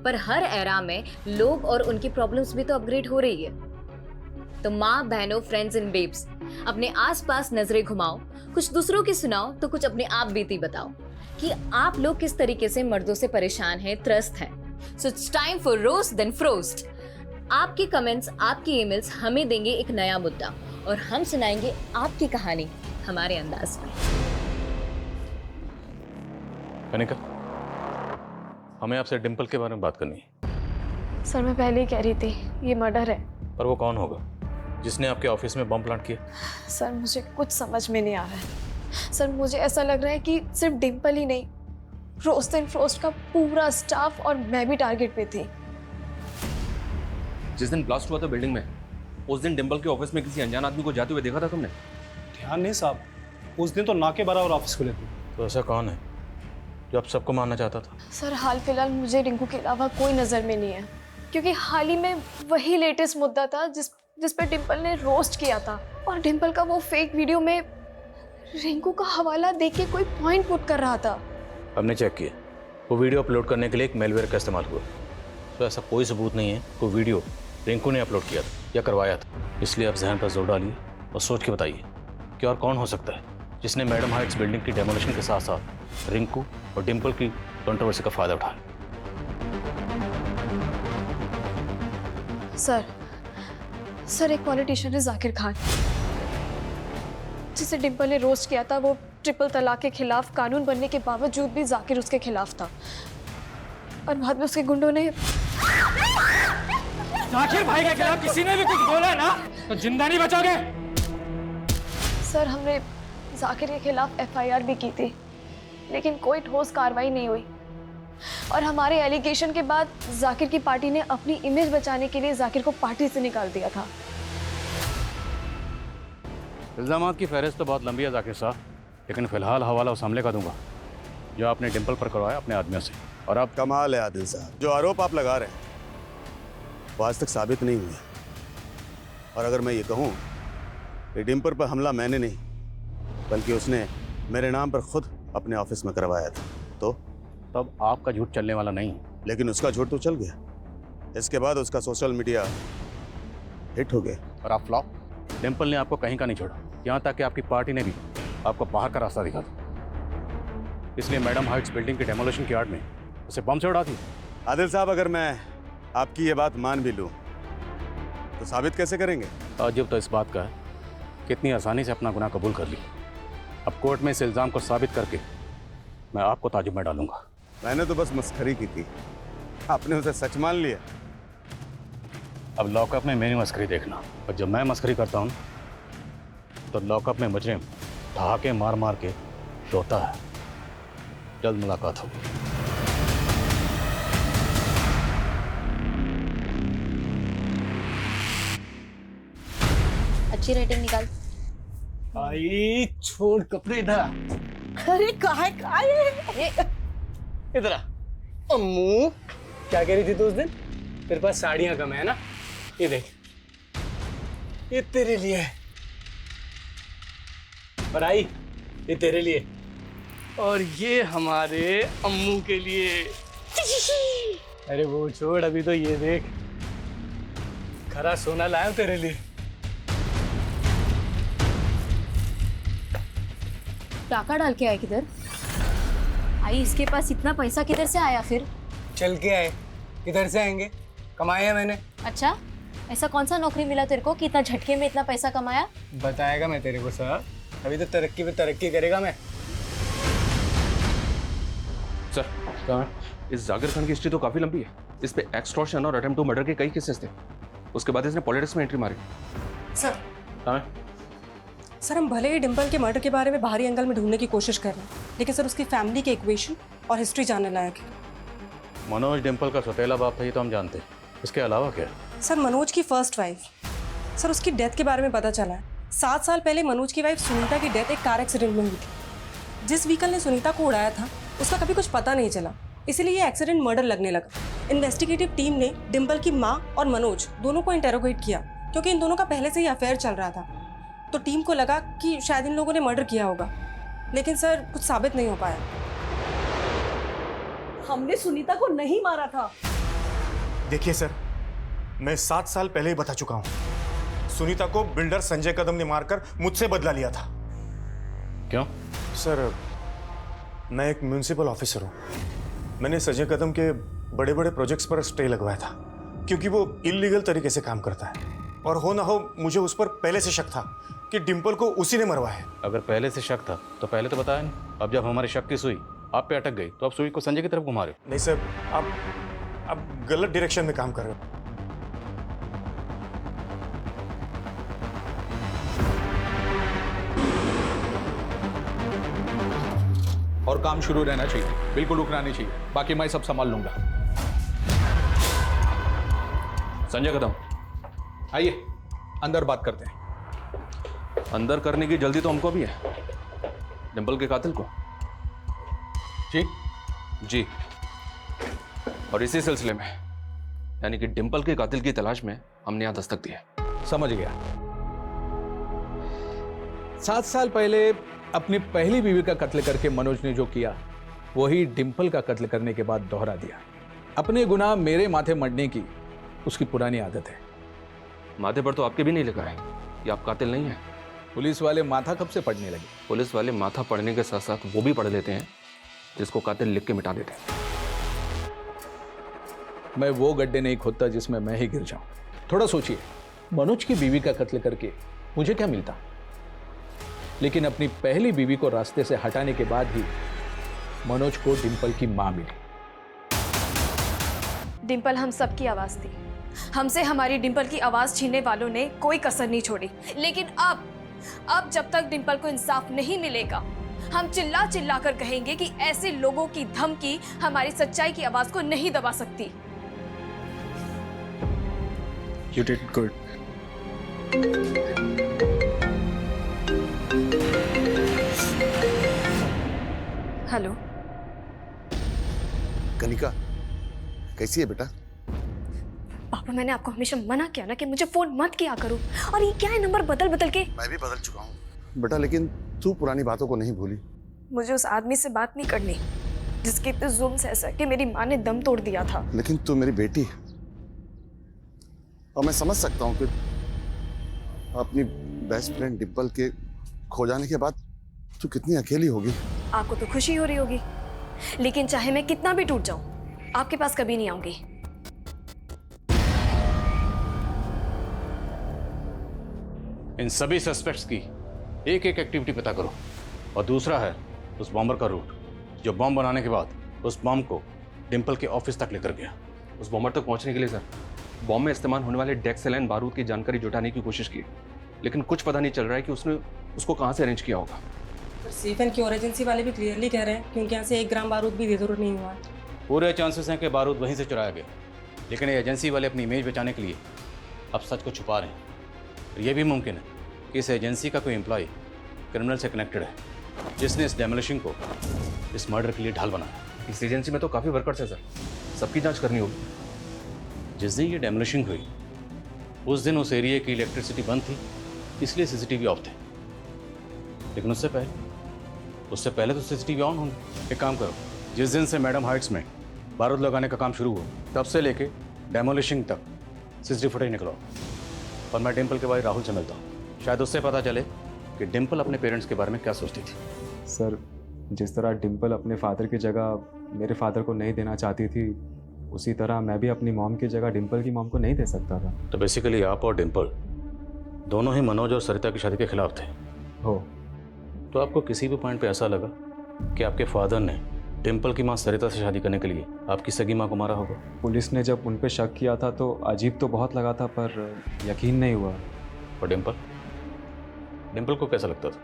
पर हर एरा में लोग और उनकी प्रॉब्लम्स भी तो अपग्रेड हो रही है। तो माँ, बहनों, फ्रेंड्स एंड बेब्स, अपने आसपास नजरें घुमाओ, कुछ दूसरों की सुनाओ तो कुछ अपने आप बीती बताओ कि आप लोग किस तरीके से मर्दों से परेशान हैं, त्रस्त हैं। So it's time for roast then frost. आपके कमेंट्स, आपकी ईमेल्स हमें देंगे एक नया मुद्दा और हम सुनाएंगे आपकी कहानी हमारे अंदाज में। कनिका, हमें आपसे डिम्पल के बारे में बात करनी है। सर मैं पहले ही कह रही थी, ये मर्डर है। पर वो कौन होगा जिसने आपके ऑफिस में बम प्लांट किया? सर मुझे कुछ समझ में नहीं आ रहा है। सर मुझे ऐसा लग रहा है कि सिर्फ डिम्पल ही नहीं, रोस्ट एंड फ्रोस्ट का पूरा स्टाफ और मैं भी टारगेट पे थी। जिस दिन ब्लास्ट हुआ था बिल्डिंग में, उस दिन डिम्पल के ऑफिस में किसी अनजान आदमी को जाते हुए देखा था तुमने? ध्यान नहीं साहब, उस दिन तो नाके बराबर ऑफिस खुले थे। तो ऐसा कौन है जो आप सबको मारना चाहता था? सर हाल फिलहाल मुझे रिंकू के अलावा कोई नज़र में नहीं है, क्योंकि हाल ही में वही लेटेस्ट मुद्दा था जिस पे डिम्पल ने रोस्ट किया था। और डिम्पल का वो फेक वीडियो में रिंकू का हवाला देके कोई पॉइंट पुट कर रहा था। हमने चेक किया, वो वीडियो अपलोड करने के लिए एक मेलवेयर का इस्तेमाल हुआ। तो ऐसा कोई सबूत नहीं है वो वीडियो रिंकू ने अपलोड किया था या करवाया था। इसलिए आप जहन पर जोर डालिए और सोच के बताइए कि और कौन हो सकता है जिसने मैडम हाइट्स बिल्डिंग की डेमोलिशन के साथ साथ रिंकू और डिम्पल की कंट्रोवर्सी का फायदा उठाया। सर एक पॉलिटिशियन है जाकिर खान, जिसे डिम्पल ने रोस्ट किया था। वो ट्रिपल तलाक के खिलाफ कानून बनने के बावजूद भी जाकिर उसके खिलाफ था और बाद में उसके गुंडों ने जाकिर भाई के खिलाफ किसी ने भी कुछ बोला ना तो जिंदा नहीं बचोगे। सर हमने जाकिर के खिलाफ एफआईआर भी की थी लेकिन कोई ठोस कार्रवाई नहीं हुई और हमारे एलिगेशन के बाद जाकिर की पार्टी ने अपनी इमेज बचाने के लिए जाकिर को पार्टी से निकाल दिया था। इल्ज़ामात की फहरिस्त तो बहुत लंबी है जाकिर साहब, लेकिन फिलहाल हवाला उस हमले का दूंगा जो आपने डिम्पल पर करवाया अपने आदमियों से। और अब कमाल है आदिल साहब, जो आरोप आप लगा रहे हैं वो आज तक साबित नहीं हुए। और अगर मैं ये कहूँ कि डिम्पल पर हमला मैंने नहीं बल्कि उसने मेरे नाम पर खुद अपने ऑफिस में करवाया था तो तब आपका झूठ चलने वाला नहीं। लेकिन उसका झूठ तो चल गया, इसके बाद उसका सोशल मीडिया हिट हो गया और आप फ्लॉप। डिम्पल ने आपको कहीं का नहीं छोड़ा, यहाँ तक कि आपकी पार्टी ने भी आपको बाहर का रास्ता दिखा था। इसलिए मैडम हाइट्स बिल्डिंग के डेमोलिशन की आड़ में उसे बम से उड़ा दी। आदिल साहब, अगर मैं आपकी ये बात मान भी लूँ तो साबित कैसे करेंगे? ताज्जुब तो इस बात का है कितनी आसानी से अपना गुनाह कबूल कर ली। अब कोर्ट में इस इल्ज़ाम को साबित करके मैं आपको ताज्जुब में डालूंगा। मैंने तो बस मस्खरी की थी, आपने उसे सच मान लिया। अब लॉकअप में मेरी मस्करी देखना, और जब मैं मस्करी करता हूँ तो लॉकअप में मुजरिम ठहाके मार मार के रोता है। जल्द मुलाकात होगी। अच्छी रेटिंग निकाल। भाई छोड़ कपड़े इधर आ। अरे कहा इधर आ। अम्मू क्या कह रही थी तू उस दिन? तेरे पास साड़ियां कम है ना, ये देख, ये तेरे लिए है। बराई, ये तेरे लिए, और ये हमारे अम्मू के लिए। अरे वो छोड़, अभी तो ये देख, खरा सोना लाया हूं तेरे लिए। टाका डाल के आए किधर? आई इसके पास इतना पैसा किधर से आया फिर? चल के आए, किधर से आएंगे, कमाया मैंने। अच्छा, ऐसा कौन सा नौकरी मिला तेरे को कि इतना झटके में इतना पैसा कमाया? बताएगा मैं तेरे को सर, अभी तो तरक्की पे तरक्की करेगा मैं। सर कहाँ है? इस जाकिर खान की हिस्ट्री तो काफी लंबी है। इस पे एक्सटॉर्शन और अटेम्प्ट टू मर्डर के कई केसेस थे। उसके बाद इसने पॉलिटिक्स में एंट्री मारी। सर कहाँ है? सर हम भले ही डिम्पल के मर्डर के बारे में बाहरी एंगल में ढूंढने की कोशिश कर रहे हैं, लेकिन सर उसकी फैमिली के इक्वेशन और हिस्ट्री जानने लायक है। मनोज डिम्पल का सौतेला बाप था, ये तो हम जानते हैं। इसके अलावा क्या? सर मनोज की फर्स्ट वाइफ, सर उसकी डेथ के बारे में पता चला है। 7 साल पहले मनोज की वाइफ सुनीता की डेथ एक कार एक्सीडेंट में हुई थी। जिस व्हीकल ने सुनीता को उड़ाया था उसका कभी कुछ पता नहीं चला, इसीलिए ये एक्सीडेंट मर्डर लगने लगा। इन्वेस्टिगेटिव टीम ने डिम्पल की माँ और मनोज दोनों को इंटेरोगेट किया क्योंकि इन दोनों का पहले से ही अफेयर चल रहा था। तो टीम को लगा कि शायद इन लोगों ने मर्डर किया होगा, लेकिन सर कुछ साबित नहीं हो पाया। हमने सुनीता को नहीं मारा था। देखिए सर, मैं 7 साल पहले ही बता चुका हूं। सुनीता को बिल्डर संजय कदम ने मारकर मुझसे बदला लिया था। क्यों? सर मैं एक म्युनिसिपल ऑफिसर हूं। मैंने संजय कदम के बड़े बड़े प्रोजेक्ट्स पर स्टे लगवाया था क्योंकि वो इलीगल तरीके से काम करता है, और हो ना हो मुझे उस पर पहले से शक था कि डिम्पल को उसी ने मरवाया। अगर पहले से शक था तो पहले तो बताया नहीं। अब जब हमारे शक की सुई आप पे अटक गई तो अब सुई को संजय की तरफ घुमा रहे हो। नहीं सर, आप गलत डायरेक्शन में काम कर रहे हो। और काम शुरू रहना चाहिए, बिल्कुल रुकना नहीं चाहिए। बाकी मैं सब संभाल लूंगा। संजय कदम, आइए अंदर बात करते हैं। अंदर करने की जल्दी तो हमको भी है। डिम्पल के कातिल को जी, और इसी सिलसिले में यानी कि डिम्पल के कातिल की तलाश में हमने यहाँ दस्तक दी है। समझ गया। 7 साल पहले अपनी पहली बीवी का कत्ल करके मनोज ने जो किया वही डिम्पल का कत्ल करने के बाद दोहरा दिया। अपने गुनाह मेरे माथे मढ़ने की उसकी पुरानी आदत है। माथे पर तो आपके भी नहीं लिखा है कि आप कातिल नहीं हैं। पुलिस वाले माथा कब से पढ़ने लगे? पुलिस वाले माथा पढ़ने के साथ साथ वो भी पढ़ लेते हैं जिसको कातिल लिख के मिटा देते हैं। मैं वो गड्ढे नहीं खोदता जिसमें मैं ही गिर जाऊं। थोड़ा सोचिए, मनोज की बीवी का कत्ल करके मुझे क्या मिलता? लेकिन अपनी पहली बीवी को रास्ते से हटाने के बाद ही मनोज को डिंपल की मां मिली। डिंपल हम सबकी आवाज थी। हमसे हमारी डिंपल की आवाज छीनने वालों ने कोई कसर नहीं छोड़ी। लेकिन अब जब तक डिंपल को इंसाफ नहीं मिलेगा, हम चिल्ला चिल्ला कर कहेंगे कि ऐसे लोगों की धमकी हमारी सच्चाई की आवाज को नहीं दबा सकती। You did good. Hello Kanika, कैसी है बेटा? पापा, मैंने आपको हमेशा मना किया ना कि मुझे फोन मत किया करो, और ये क्या है नंबर बदल बदल के। मैं भी बदल चुका हूँ बेटा, लेकिन तू पुरानी बातों को नहीं भूली। मुझे उस आदमी से बात नहीं करनी जिसके इतने जुल्म से ऐसा कि मेरी माँ ने दम तोड़ दिया था। लेकिन तू मेरी बेटी है और मैं समझ सकता हूँ कि अपनी बेस्ट फ्रेंड डिंपल के खो जाने के बाद तू कितनी अकेली होगी। आपको तो खुशी हो रही होगी, लेकिन चाहे मैं कितना भी टूट जाऊं, आपके पास कभी नहीं आऊंगी। इन सभी सस्पेक्ट्स की एक एक एक्टिविटी पता करो, और दूसरा है उस बॉम्बर का रूट जो बॉम्ब बनाने के बाद उस बॉम्ब को डिंपल के ऑफिस तक लेकर गया। उस बॉम्बर तक पहुंचने के लिए सर बॉम्ब में इस्तेमाल होने वाले डेक्सेलाइन बारूद की जानकारी जुटाने की कोशिश की, लेकिन कुछ पता नहीं चल रहा है कि उसने उसको कहां से अरेंज किया होगा। सेफ एंड क्योर एजेंसी वाले भी क्लियरली कह रहे हैं क्योंकि यहाँ से 1 ग्राम बारूद भी बेदरूर नहीं हुआ है। पूरे चांसेस हैं कि बारूद वहीं से चुराया गया, लेकिन ये एजेंसी वाले अपनी इमेज बचाने के लिए अब सच को छुपा रहे हैं। और यह भी मुमकिन है कि इस एजेंसी का कोई एम्प्लॉय क्रिमिनल से कनेक्टेड है, जिसने इस डेमोलिशिंग को इस मर्डर के लिए ढाल बनाया। इस एजेंसी में तो काफ़ी वर्कर्स हैं सर, सबकी जांच करनी होगी। जिस दिन ये डेमोलिशिंग हुई उस दिन उस एरिया की इलेक्ट्रिसिटी बंद थी, इसलिए सीसीटीवी ऑफ थे। लेकिन उससे पहले तो सीसीटीवी ऑन होंगे। एक काम करो, जिस दिन से मैडम हाइट्स में बारूद लगाने का काम शुरू हुआ तब से लेके डेमोलिशिंग तक सीसीटीवी फुटेज निकलवाओ, और मैं डिंपल के भाई राहुल से मिलता हूँ। शायद उससे पता चले कि डिंपल अपने पेरेंट्स के बारे में क्या सोचती थी। सर, जिस तरह डिंपल अपने फादर की जगह मेरे फादर को नहीं देना चाहती थी, उसी तरह मैं भी अपनी मॉम की जगह डिंपल की मॉम को नहीं दे सकता था। तो बेसिकली आप और डिंपल दोनों ही मनोज और सरिता की शादी के खिलाफ थे। हो तो आपको किसी भी पॉइंट पे ऐसा लगा कि आपके फादर ने डिंपल की मां सरिता से शादी करने के लिए आपकी सगी मां को मारा होगा? पुलिस ने जब उन पे शक किया था तो अजीब तो बहुत लगा था, पर यकीन नहीं हुआ। और डिंपल को कैसा लगता था?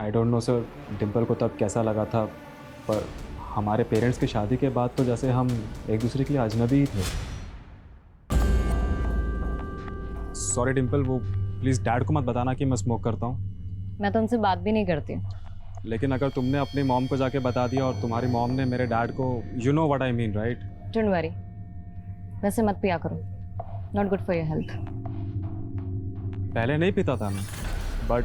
I don't know sir, Dimple को तब कैसा लगा था, पर हमारे पेरेंट्स की शादी के बाद तो जैसे हम एक दूसरे के लिए अजनबी ही थे। सॉरी डिंपल, वो प्लीज़ डैड को मत बताना कि मैं स्मोक करता हूँ। मैं तो उनसे बात भी नहीं करती। लेकिन अगर तुमने अपनी मॉम को जाके बता दिया और तुम्हारी मॉम ने मेरे डैड को, you know what I mean right? Don't worry, वैसे मत पिया करो, not good for your health. पहले नहीं पीता था मैं, बट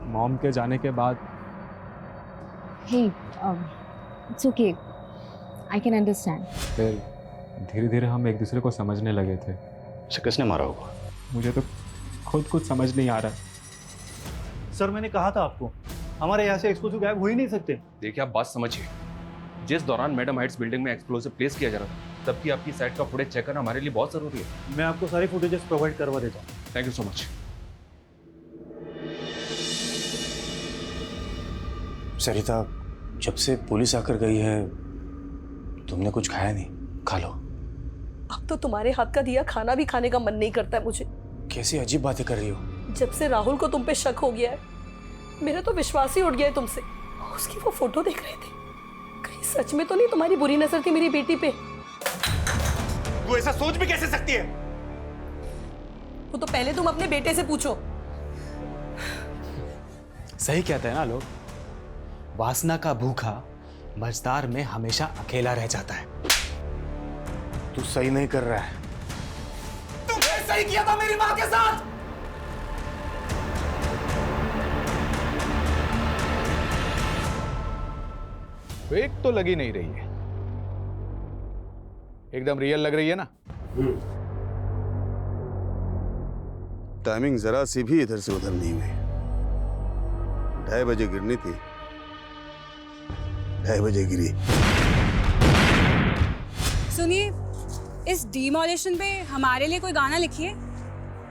मॉम के जाने के बाद hey it's okay, I can understand. फिर धीरे धीरे हम एक दूसरे को समझने लगे थे। अच्छा, किसने मारा होगा? मुझे तो खुद कुछ समझ नहीं आ रहा। सर, मैंने कहा था आपको, हमारे यहाँ से एक्सप्लोसिव गायब हो ही नहीं सकते। देखिए, आप बात समझिए, जिस दौरान मैडम हाइट्स बिल्डिंग में एक्सप्लोसिव प्लेस किया जा रहा था, तब की आपकी साइट का फुटेज चेक करना हमारे लिए बहुत जरूरी है। मैं आपको सारी फुटेजेस प्रोवाइड करवा देता हूँ। Thank you so much. Sarita, जब से पुलिस आकर गई है तुमने कुछ खाया नहीं, खा लो। अब तो तुम्हारे हाथ का दिया खाना भी खाने का मन नहीं करता है मुझे। कैसी अजीब बातें कर रही हो। जब से राहुल को तुम पे शक हो गया है, मेरा तो विश्वास ही उठ गया है तुमसे। उसकी वो फोटो देख रहे थे, कहीं सच में तो नहीं तुम्हारी बुरी नजर थी मेरी बेटी पे? तू ऐसा सोच भी कैसे सकती है? वो तो पहले तुम अपने बेटे से पूछो। सही कहते हैं ना लोग, वासना का भूखा मझदार में हमेशा अकेला रह जाता है। तू सही नहीं कर रहा है। तुमने सही किया था मेरी मां के साथ। फेक तो लगी नहीं रही है, एकदम रियल लग रही है ना? टाइमिंग जरा सी भी इधर से उधर नहीं हुई। 2:30 बजे गिरनी थी, 2:30 बजे गिरी। सुनिए, इस डिमोलिशन पे हमारे लिए कोई गाना लिखिए,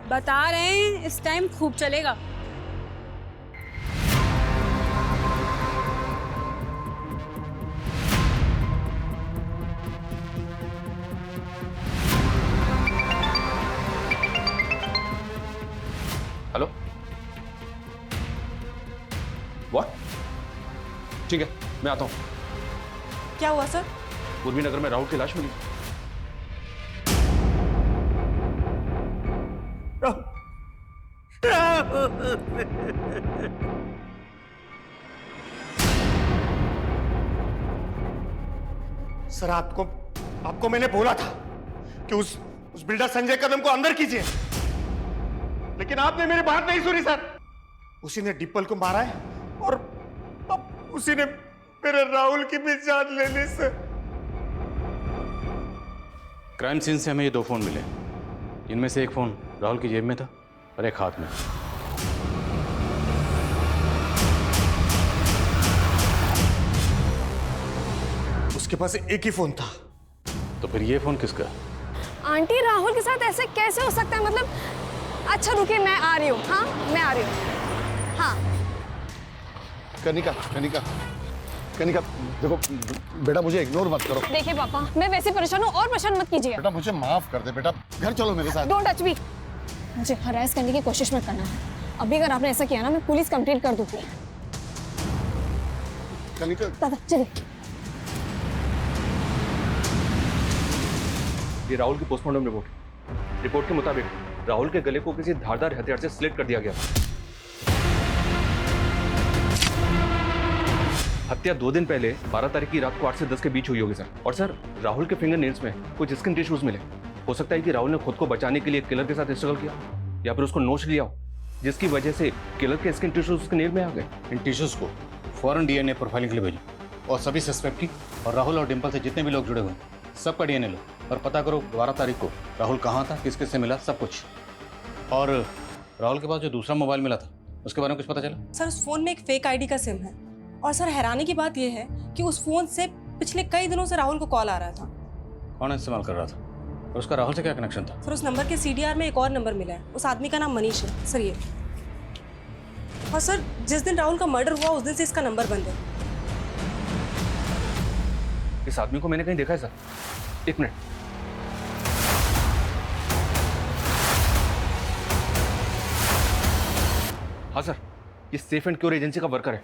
बता रहे हैं इस टाइम खूब चलेगा। ठीक है, मैं आता हूँ। क्या हुआ सर? पूर्वी नगर में राहुल की लाश मिली। सर आपको मैंने बोला था कि उस बिल्डर संजय कदम को अंदर कीजिए, लेकिन आपने मेरी बात नहीं सुनी सर। उसी ने डिम्पल को मारा है और अब उसी ने मेरे राहुल की भी जान ले ली सर। क्राइम सीन से हमें ये 2 फोन मिले, इनमें से एक फोन राहुल की जेब में था और एक हाथ में। उसके पास एक ही फोन था। तो फिर ये फोन किसका? आंटी राहुल के साथ ऐसे कैसे हो सकता है? मतलब अच्छा रुकिए, मैं आ रही हूँ। हाँ मैं आ रही हूँ। हाँ कनिका कनिका कनिका देखो बेटा, मुझे इग्नोर मत करो। देखिए पापा, मैं वैसे परेशान हूँ और परेशान मत कीजिए। बेटा मुझे माफ कर दे बेटा, घर चलो मेरे साथ। Don't touch me. मुझे हरास करने की कोशिश मत करना है। अभी अगर आपने ऐसा किया ना, मैं पुलिस कंप्लेंट कर दूंगी। कनिका दादा चलिए। ये राहुल की पोस्टमार्टम रिपोर्ट के मुताबिक राहुल के गले को किसी धारदार हथियार से स्लिट कर दिया गया। हत्या 2 दिन पहले 12 तारीख की रात को 8 से 10 के बीच हुई होगी सर। और सर राहुल के फिंगर नेल्स में कुछ स्किन टिश्यूज मिले। हो सकता है कि राहुल ने खुद को बचाने के लिए किलर के साथ स्ट्रगल किया या फिर उसको नोच लिया हो, जिसकी वजह से किलर के स्किन टिश्यूज उसके नेल में आ गए। इन टिश्यूज को फौरन डीएनए प्रोफाइलिंग के लिए भेजो और सभी सस्पेक्ट की और राहुल और डिम्पल से जितने भी लोग जुड़े हुए हैं सबका डीएनए लो और पता करो 12 तारीख को राहुल कहाँ था, किस किस से मिला, सब कुछ। और राहुल के पास जो दूसरा मोबाइल मिला था उसके बारे में कुछ पता चला? सर उस फोन में एक फेक आईडी का सिम है और सर हैरानी की बात यह है कि उस फोन से पिछले कई दिनों से राहुल को कॉल आ रहा था। कौन इस्तेमाल कर रहा था और उसका राहुल से क्या कनेक्शन था? सर उस नंबर के सीडीआर में एक और नंबर मिला है, उस आदमी का नाम मनीष है सर ये। और सर जिस दिन राहुल का मर्डर हुआ उस दिन से इसका नंबर बंद है। इस आदमी को मैंने कहीं देखा है सर। 1 मिनट। हाँ सर, ये सेफ एंड क्योर एजेंसी का वर्कर है।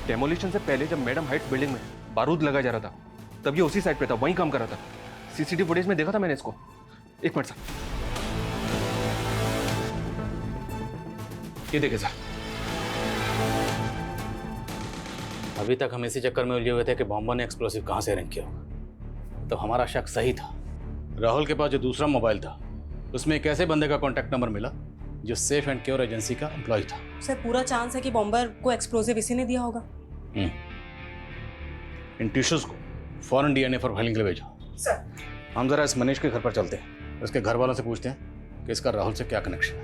डेमोलिशन से पहले जब मैडम हाइट्स बिल्डिंग में बारूद लगाया जा रहा था तब ये उसी साइड पे था, वहीं काम कर रहा था। सीसीटीवी फुटेज में देखा था मैंने इसको। 1 मिनट सर, ये देखिए सर। अभी तक हम इसी चक्कर में उलझे हुए थे कि बॉम्बर ने एक्सप्लोसिव कहाँ से अरेंज किया होगा, तो हमारा शक सही था। राहुल के पास जो दूसरा मोबाइल था उसमें एक ऐसे बंदे का कॉन्टैक्ट नंबर मिला जो सेफ एंड क्योर एजेंसी का एम्प्लॉय था। सर पूरा चांस है कि बॉम्बर को एक्सप्लोसिव इसी ने दिया होगा। इन टिश्यूज को फौरन डीएनए प्रोफाइलिंग के लिए भेजो। सर हम जरा इस मनीष के घर पर चलते हैं, उसके घर वालों से पूछते हैं कि इसका राहुल से क्या कनेक्शन है।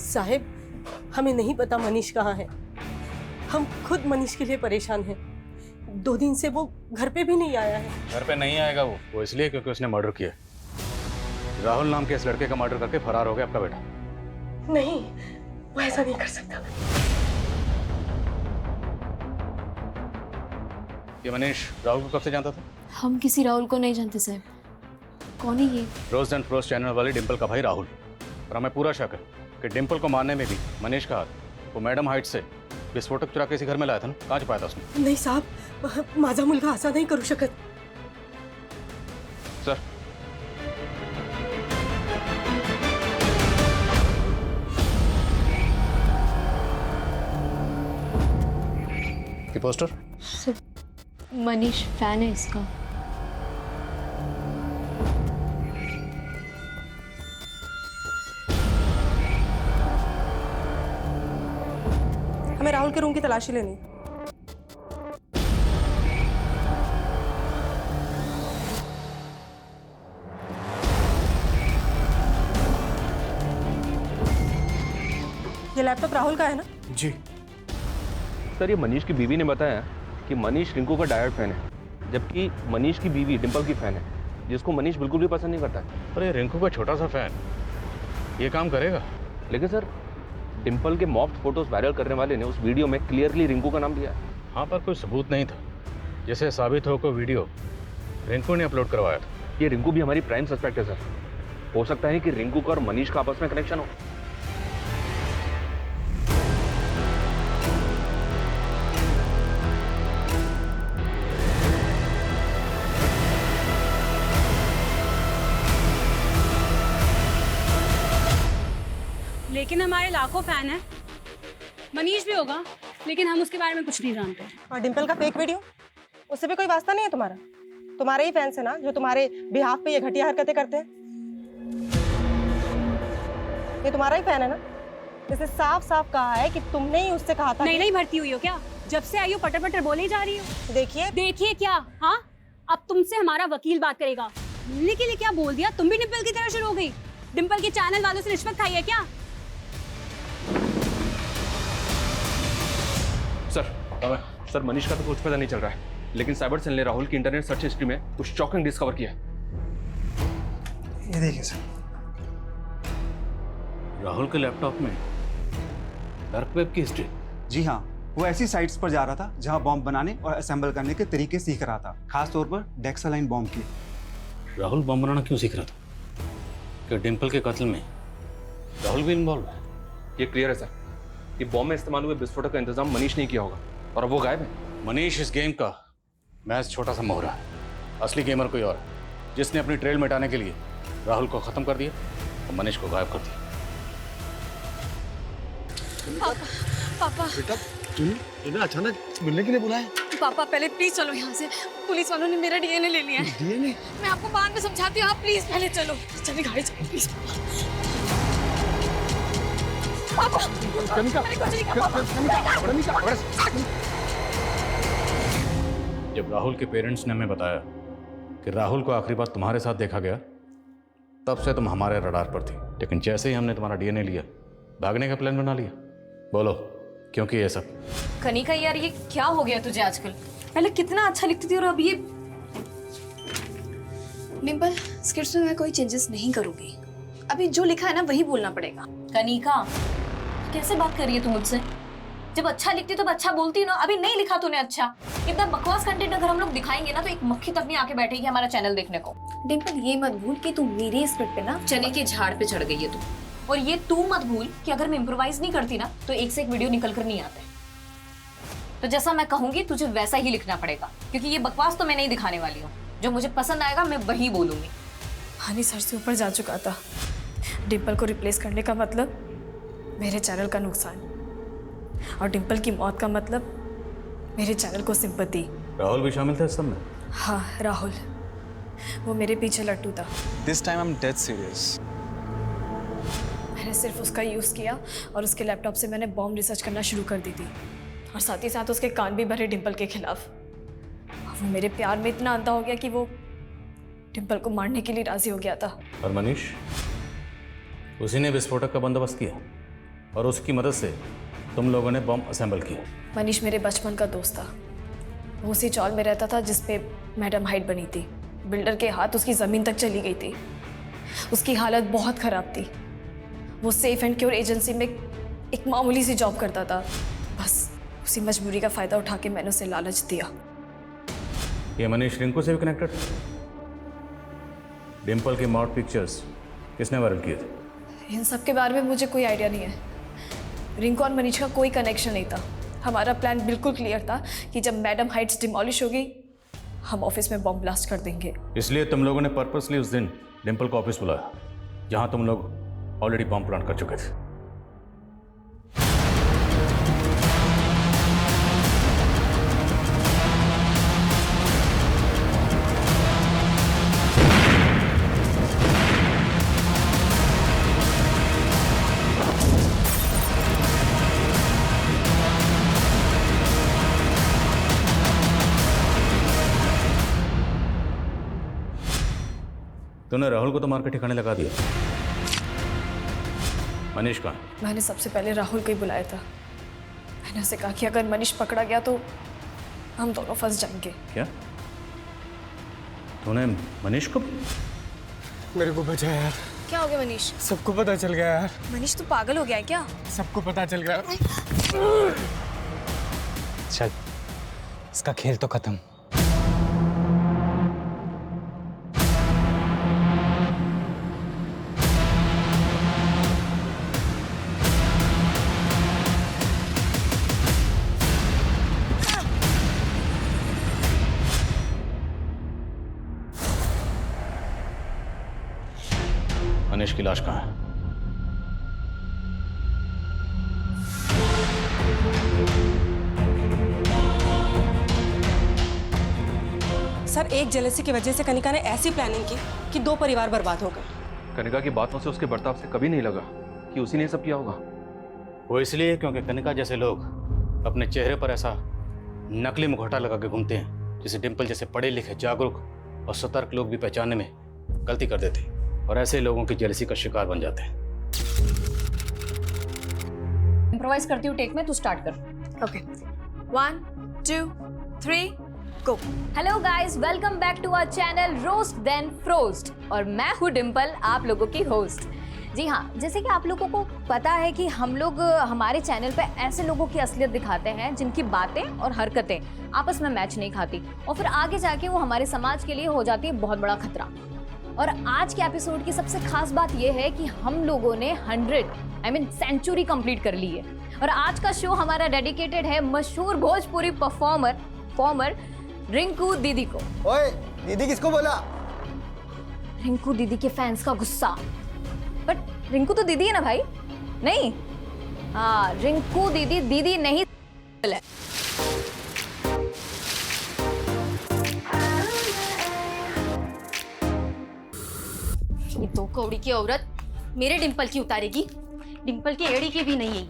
साहिब हमें नहीं पता मनीष कहाँ है। हम खुद मनीष के लिए परेशान हैं। 2 दिन से वो घर पे भी नहीं आया है। घर पे नहीं आएगा वो इसलिए क्योंकि उसने मर्डर किया। राहुल नाम के इस लड़के का मर्डर करके फरार हो गया आपका बेटा। नहीं, वो ऐसा नहीं कर सकता। ये मनीष राहुल को कब से जानता था? हम किसी राहुल को नहीं जानते साहब। कौन है ये? रोज एंड फ्रोस्ट चैनल वाले डिम्पल का भाई राहुल। और हमें पूरा शक है कि डिम्पल को मारने में भी मनीष का हाथ। वो मैडम हाइट से विस्फोटक चुरा के इसी घर में लाया था ना, कहाँ छुपाया था उसने? नहीं साहब, माझा मुलगा असा नहीं करू शकत। सर ये पोस्टर? मनीष फैन है इसका। हमें राहुल के रूम की तलाशी लेनी है। ये लैपटॉप राहुल का है ना? जी सर, ये मनीष की बीवी ने बताया कि मनीष रिंकू का डायरेक्ट फैन है, जबकि मनीष की बीवी डिम्पल की फैन है, जिसको मनीष बिल्कुल भी पसंद नहीं करता है। अरे रिंकू का छोटा सा फैन ये काम करेगा? लेकिन सर डिम्पल के मॉफ्ड फोटोज वायरल करने वाले ने उस वीडियो में क्लियरली रिंकू का नाम दिया है। हाँ, पर कोई सबूत नहीं था जिसे साबित हो कोई वीडियो रिंकू ने अपलोड करवाया था। ये रिंकू भी हमारी प्राइम सस्पेक्ट है सर। हो सकता है कि रिंकू का और मनीष का आपस में कनेक्शन हो। लेकिन हमारे लाखों फैन हैं। मनीष भी होगा, लेकिन हम उसके बारे में कुछ नहीं जानते। और डिम्पल का फेक वीडियो, उससे भी कोई वास्ता नहीं है तुम्हारा? तुम्हारे ही फैंस है ना जो तुम्हारे बिहाफ पे ये घटिया हरकतें करते हैं। ये तुम्हारा ही फैन है ना, जैसे साफ साफ कहा है कि तुमने ही उससे कहा था। नहीं भर्ती हुई हो क्या? जब से आई हो पटर पटर बोले ही जा रही हो। देखिए क्या? हाँ, अब तुमसे हमारा वकील बात करेगा। मिलने के लिए क्या बोल दिया? तुम भी डिम्पल की तरह शुरू हो गई। डिम्पल के चैनल वालों से रिश्वत खाई है क्या? सर मनीष का तो कुछ पता नहीं चल रहा है, लेकिन साइबर सेल ने राहुल की इंटरनेट सर्च हिस्ट्री में कुछ शॉकिंग डिस्कवर किया। ये देखिए सर, राहुल के लैपटॉप में डार्क वेब की हिस्ट्री। जी हाँ, वो ऐसी साइट्स पर जा रहा था जहां बॉम्ब बनाने और असेंबल करने के तरीके सीख रहा था, खास तौर पर डेक्सालाइन बॉम्ब की। राहुल बॉम्ब बनाना क्यों सीख रहा था? क्या डिम्पल के कत्ल में राहुल भी इन्वॉल्व है? ये क्लियर है सर, ये बॉम्ब में इस्तेमाल हुए विस्फोटक का इंतजाम मनीष ने किया होगा और अब वो गायब है। मनीष इस गेम का मैच छोटा सा मोहरा है, असली गेमर कोई और है, जिसने अपनी ट्रेल मिटाने के लिए राहुल को खत्म कर दिया और मनीष को गायब कर दिया। पापा बेटा तुम्हें अचानक मिलने के लिए बुलाया? पापा पहले प्लीज चलो यहाँ से, पुलिस वालों ने मेरा डीएनए ले लिया है। डीएनए? मैं आपको बाद में समझाती हूँ, आप प्लीज पहले चलो। चलिए गाड़ी चलो प्लीज। पापा जब राहुल के पेरेंट्स ने हमें बताया कि राहुल को आखिरी बार तुम्हारे साथ देखा गया, तब से तुम हमारे रडार पर थी। लेकिन जैसे ही हमने तुम्हारा डीएनए लिया, भागने का प्लान बना लिया। बोलो क्योंकि ये सब? कनिका यार, ये क्या हो गया तुझे आजकल? पहले कितना अच्छा लिखती थी और अब ये। डिम्पल, स्क्रिप्ट में मैं कोई चेंजेस नहीं करूंगी। अभी जो लिखा है ना वही बोलना पड़ेगा। कनिका, कैसे बात कर रही है तू मुझसे? जब अच्छा लिखती तो अच्छा बोलती ना। अभी नहीं लिखा तूने अच्छा। इतना बकवास कंटेंट अगर हम लोग दिखाएंगे ना तो एक मक्खी तक नहीं आके बैठेगी हमारा चैनल देखने को। डिम्पल, ये मत भूल कि तू मेरे स्क्रिप्ट पे ना चने के झाड़ पे चढ़ गई है तू। और ये तू मत भूल कि अगर मैं इम्प्रोवाइज नहीं करती ना तो एक से एक वीडियो निकल कर नहीं आते। तो जैसा मैं कहूंगी तुझे वैसा ही लिखना पड़ेगा, क्योंकि ये बकवास तो मैं नहीं दिखाने वाली हूँ। जो मुझे पसंद आएगा मैं वही बोलूंगी। हनी सर से ऊपर जा चुका था। डिम्पल को रिप्लेस करने का मतलब मेरे चैनल का नुकसान, और डिम्पल की मौत का मतलब मेरे चैनल को सिंपैथी। राहुल भी शामिल था इस सब में? हाँ, राहुल, वो मेरे पीछे लट्टू था। This time I'm dead serious. मैंने सिर्फ उसका यूज़ किया और उसके लैपटॉप से मैंने बॉम्ब रिसर्च करना शुरू कर दी थी, और साथ ही साथ उसके कान भी भरे डिम्पल के खिलाफ। वो मेरे प्यार में इतना अंधा हो गया कि वो डिम्पल को मारने के लिए राजी हो गया था। और मनीष, उसी ने विस्फोटक का बंदोबस्त किया और उसकी मदद से तुम लोगों ने बॉम्ब असेंबल किया। मनीष मेरे बचपन का दोस्त था। वो उसी चौल में रहता था जिस पे मैडम हाइट बनी थी। बिल्डर के हाथ उसकी ज़मीन तक चली गई थी। उसकी हालत बहुत ख़राब थी। वो सेफ एंड क्योर एजेंसी में एक मामूली सी जॉब करता था। बस उसी मजबूरी का फ़ायदा उठा के मैंने उसे लालच दिया। ये मनीष रिंकू से भी कनेक्टेड? डिम्पल के मॉड पिक्चर्स किसने वायरल किए थे? इन सब के बारे में मुझे कोई आइडिया नहीं है। रिंकू और मनीष का कोई कनेक्शन नहीं था। हमारा प्लान बिल्कुल क्लियर था कि जब मैडम हाइट्स डिमोलिश होगी हम ऑफिस में बॉम्ब ब्लास्ट कर देंगे। इसलिए तुम लोगों ने पर्पसली उस दिन डिम्पल को ऑफिस बुलाया, जहां तुम लोग ऑलरेडी बॉम्ब प्लांट कर चुके थे। तूने राहुल को तो मार के ठिकाने लगा दिया। मनीष कहाँ? मैंने सबसे पहले राहुल को ही बुलाया था। मैंने उसे कहा कि अगर मनीष पकड़ा गया तो हम दोनों फंस जाएंगे। क्या तूने मनीष को? मेरे को बचा यार। क्या हो गया मनीष? सबको पता चल गया यार। मनीष, तू पागल हो गया है क्या? सबको पता चल गया। चल, इसका खेल तो खत्म। मनीष की लाश कहाँ है? सर एक जेलसी की वजह से कनिका ने ऐसी प्लानिंग की कि 2 परिवार बर्बाद हो गए। कनिका की बातों से, उसके बर्ताव से कभी नहीं लगा कि उसी ने ये सब किया होगा। वो इसलिए क्योंकि कनिका जैसे लोग अपने चेहरे पर ऐसा नकली मुखौटा लगा के घूमते हैं, जिसे डिम्पल जैसे पढ़े लिखे, जागरूक और सतर्क लोग भी पहचानने में गलती कर देते हैं और ऐसे लोगों की जेलसी का शिकार बन जाते हैं। इम्प्रोवाइज करती हूँ टेक में, तू स्टार्ट कर। Okay 1 2 3 go. Hello guys, welcome back to our channel roast then frost और मैं हूँ डिम्पल, आप लोगों की होस्ट। जी हाँ, जैसे कि आप लोगों को पता है कि हम लोग हमारे चैनल पे ऐसे लोगों की असलियत दिखाते हैं जिनकी बातें और हरकतें आपस में मैच नहीं खाती और फिर आगे जाके वो हमारे समाज के लिए हो जाती है बहुत बड़ा खतरा। और आज के एपिसोड की सबसे खास बात यह है कि हम लोगों ने 100 सेंचुरी कंप्लीट कर ली है और आज का शो हमारा डेडिकेटेड है मशहूर भोजपुरी परफॉर्मर रिंकू दीदी को। ओए, दीदी किसको बोला? रिंकू दीदी के फैंस का गुस्सा। बट रिंकू तो दीदी है ना भाई? नहीं, हाँ रिंकू दीदी दीदी नहीं है। ये 2 कौड़ी की औरत मेरे डिंपल की उतारेगी, डिंपल की एड़ी की भी नहीं है।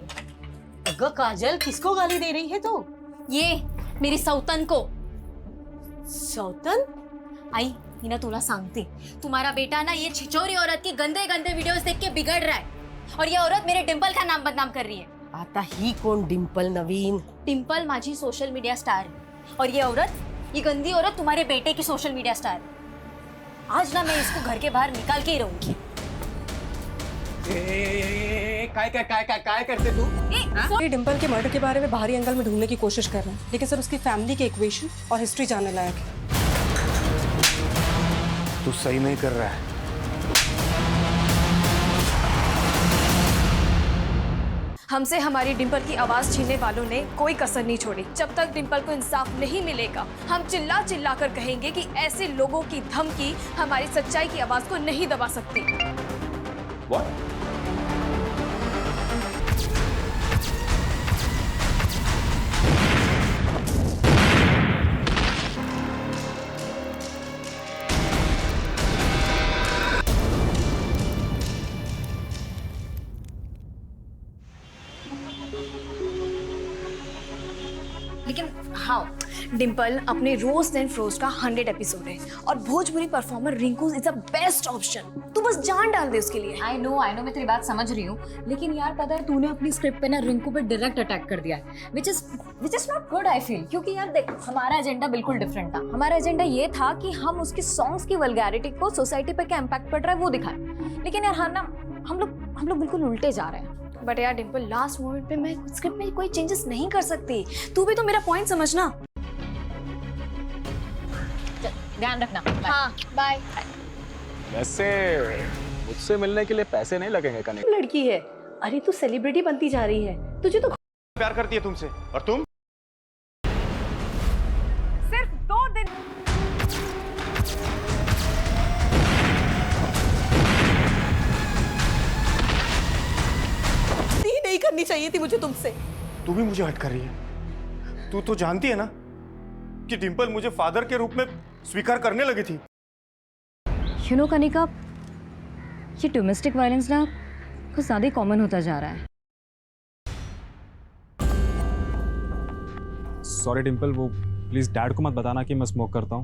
अगं काजल, किसको गाली दे रही है तू? ये मेरी सौतन को। सौतन? आई ही ना, तुला सांगते, तुम्हारा बेटा ना ये छिचोरी औरत की गंदे गंदे वीडियोस देख के बिगड़ रहा है और ये औरत मेरे डिंपल का नाम बदनाम कर रही है। आता ही कौन डिंपल नवीन? डिंपल माझी सोशल मीडिया स्टार है और ये औरत, ये गंदी औरत तुम्हारे बेटे की सोशल मीडिया स्टार है। आज ना मैं इसको घर के बाहर निकाल के ही रहूंगी। काय करते तू? ये डिंपल के मर्डर के बारे में बाहरी एंगल में ढूंढने की कोशिश कर रहे हैं, लेकिन सर उसकी फैमिली के इक्वेशन और हिस्ट्री जानने लायक है। तू सही नहीं कर रहा है। हमसे हमारी डिंपल की आवाज छीनने वालों ने कोई कसर नहीं छोड़ी। जब तक डिंपल को इंसाफ नहीं मिलेगा, हम चिल्ला चिल्ला कर कहेंगे कि ऐसे लोगों की धमकी हमारी सच्चाई की आवाज को नहीं दबा सकती। What? लेकिन हाँ, डिंपल अपने रोज एंड फ्रोज का 100 एपिसोड है और Bhojpuri performer Rinku is the best option. तू बस जान डाल दे उसके लिए। आई नो मैं तेरी बात समझ रही हूँ, लेकिन यार पता है तूने अपनी स्क्रिप्ट पे ना रिंकू पे डायरेक्ट अटैक कर दिया है, which is not good I feel. क्योंकि यार देख, हमारा एजेंडा बिल्कुल डिफरेंट था। हमारा एजेंडा ये था कि हम उसके सॉन्ग्स की वल्गैरिटी को सोसाइटी पे क्या इम्पैक्ट पड़ रहा है वो दिखाएं, लेकिन यार हाँ ना, हम लोग बिल्कुल उल्टे जा रहे हैं। बट यार डिंपल, लास्ट मोमेंट पे मैं स्क्रिप्ट में कोई चेंजेस नहीं कर सकती। तू भी तो मेरा पॉइंट समझना। ध्यान रखना। हाँ बाय। वैसे मुझसे मिलने के लिए पैसे नहीं लगेंगे कनिका। लड़की है, अरे तू सेलिब्रिटी बनती जा रही है, तुझे तो प्यार करती है तुमसे, और तुम? सिर्फ 2 दिन नहीं करनी चाहिए थी मुझे तुमसे। तू भी मुझे हट कर रही है। तू तो जानती है ना कि डिंपल मुझे फादर के रूप में स्वीकार करने लगी थी। यू नो कनिका, ये डोमेस्टिक वायलेंस ना कुछ ज्यादा कॉमन होता जा रहा है। सॉरी डिंपल, वो प्लीज डैड को मत बताना कि मैं स्मोक करता हूँ।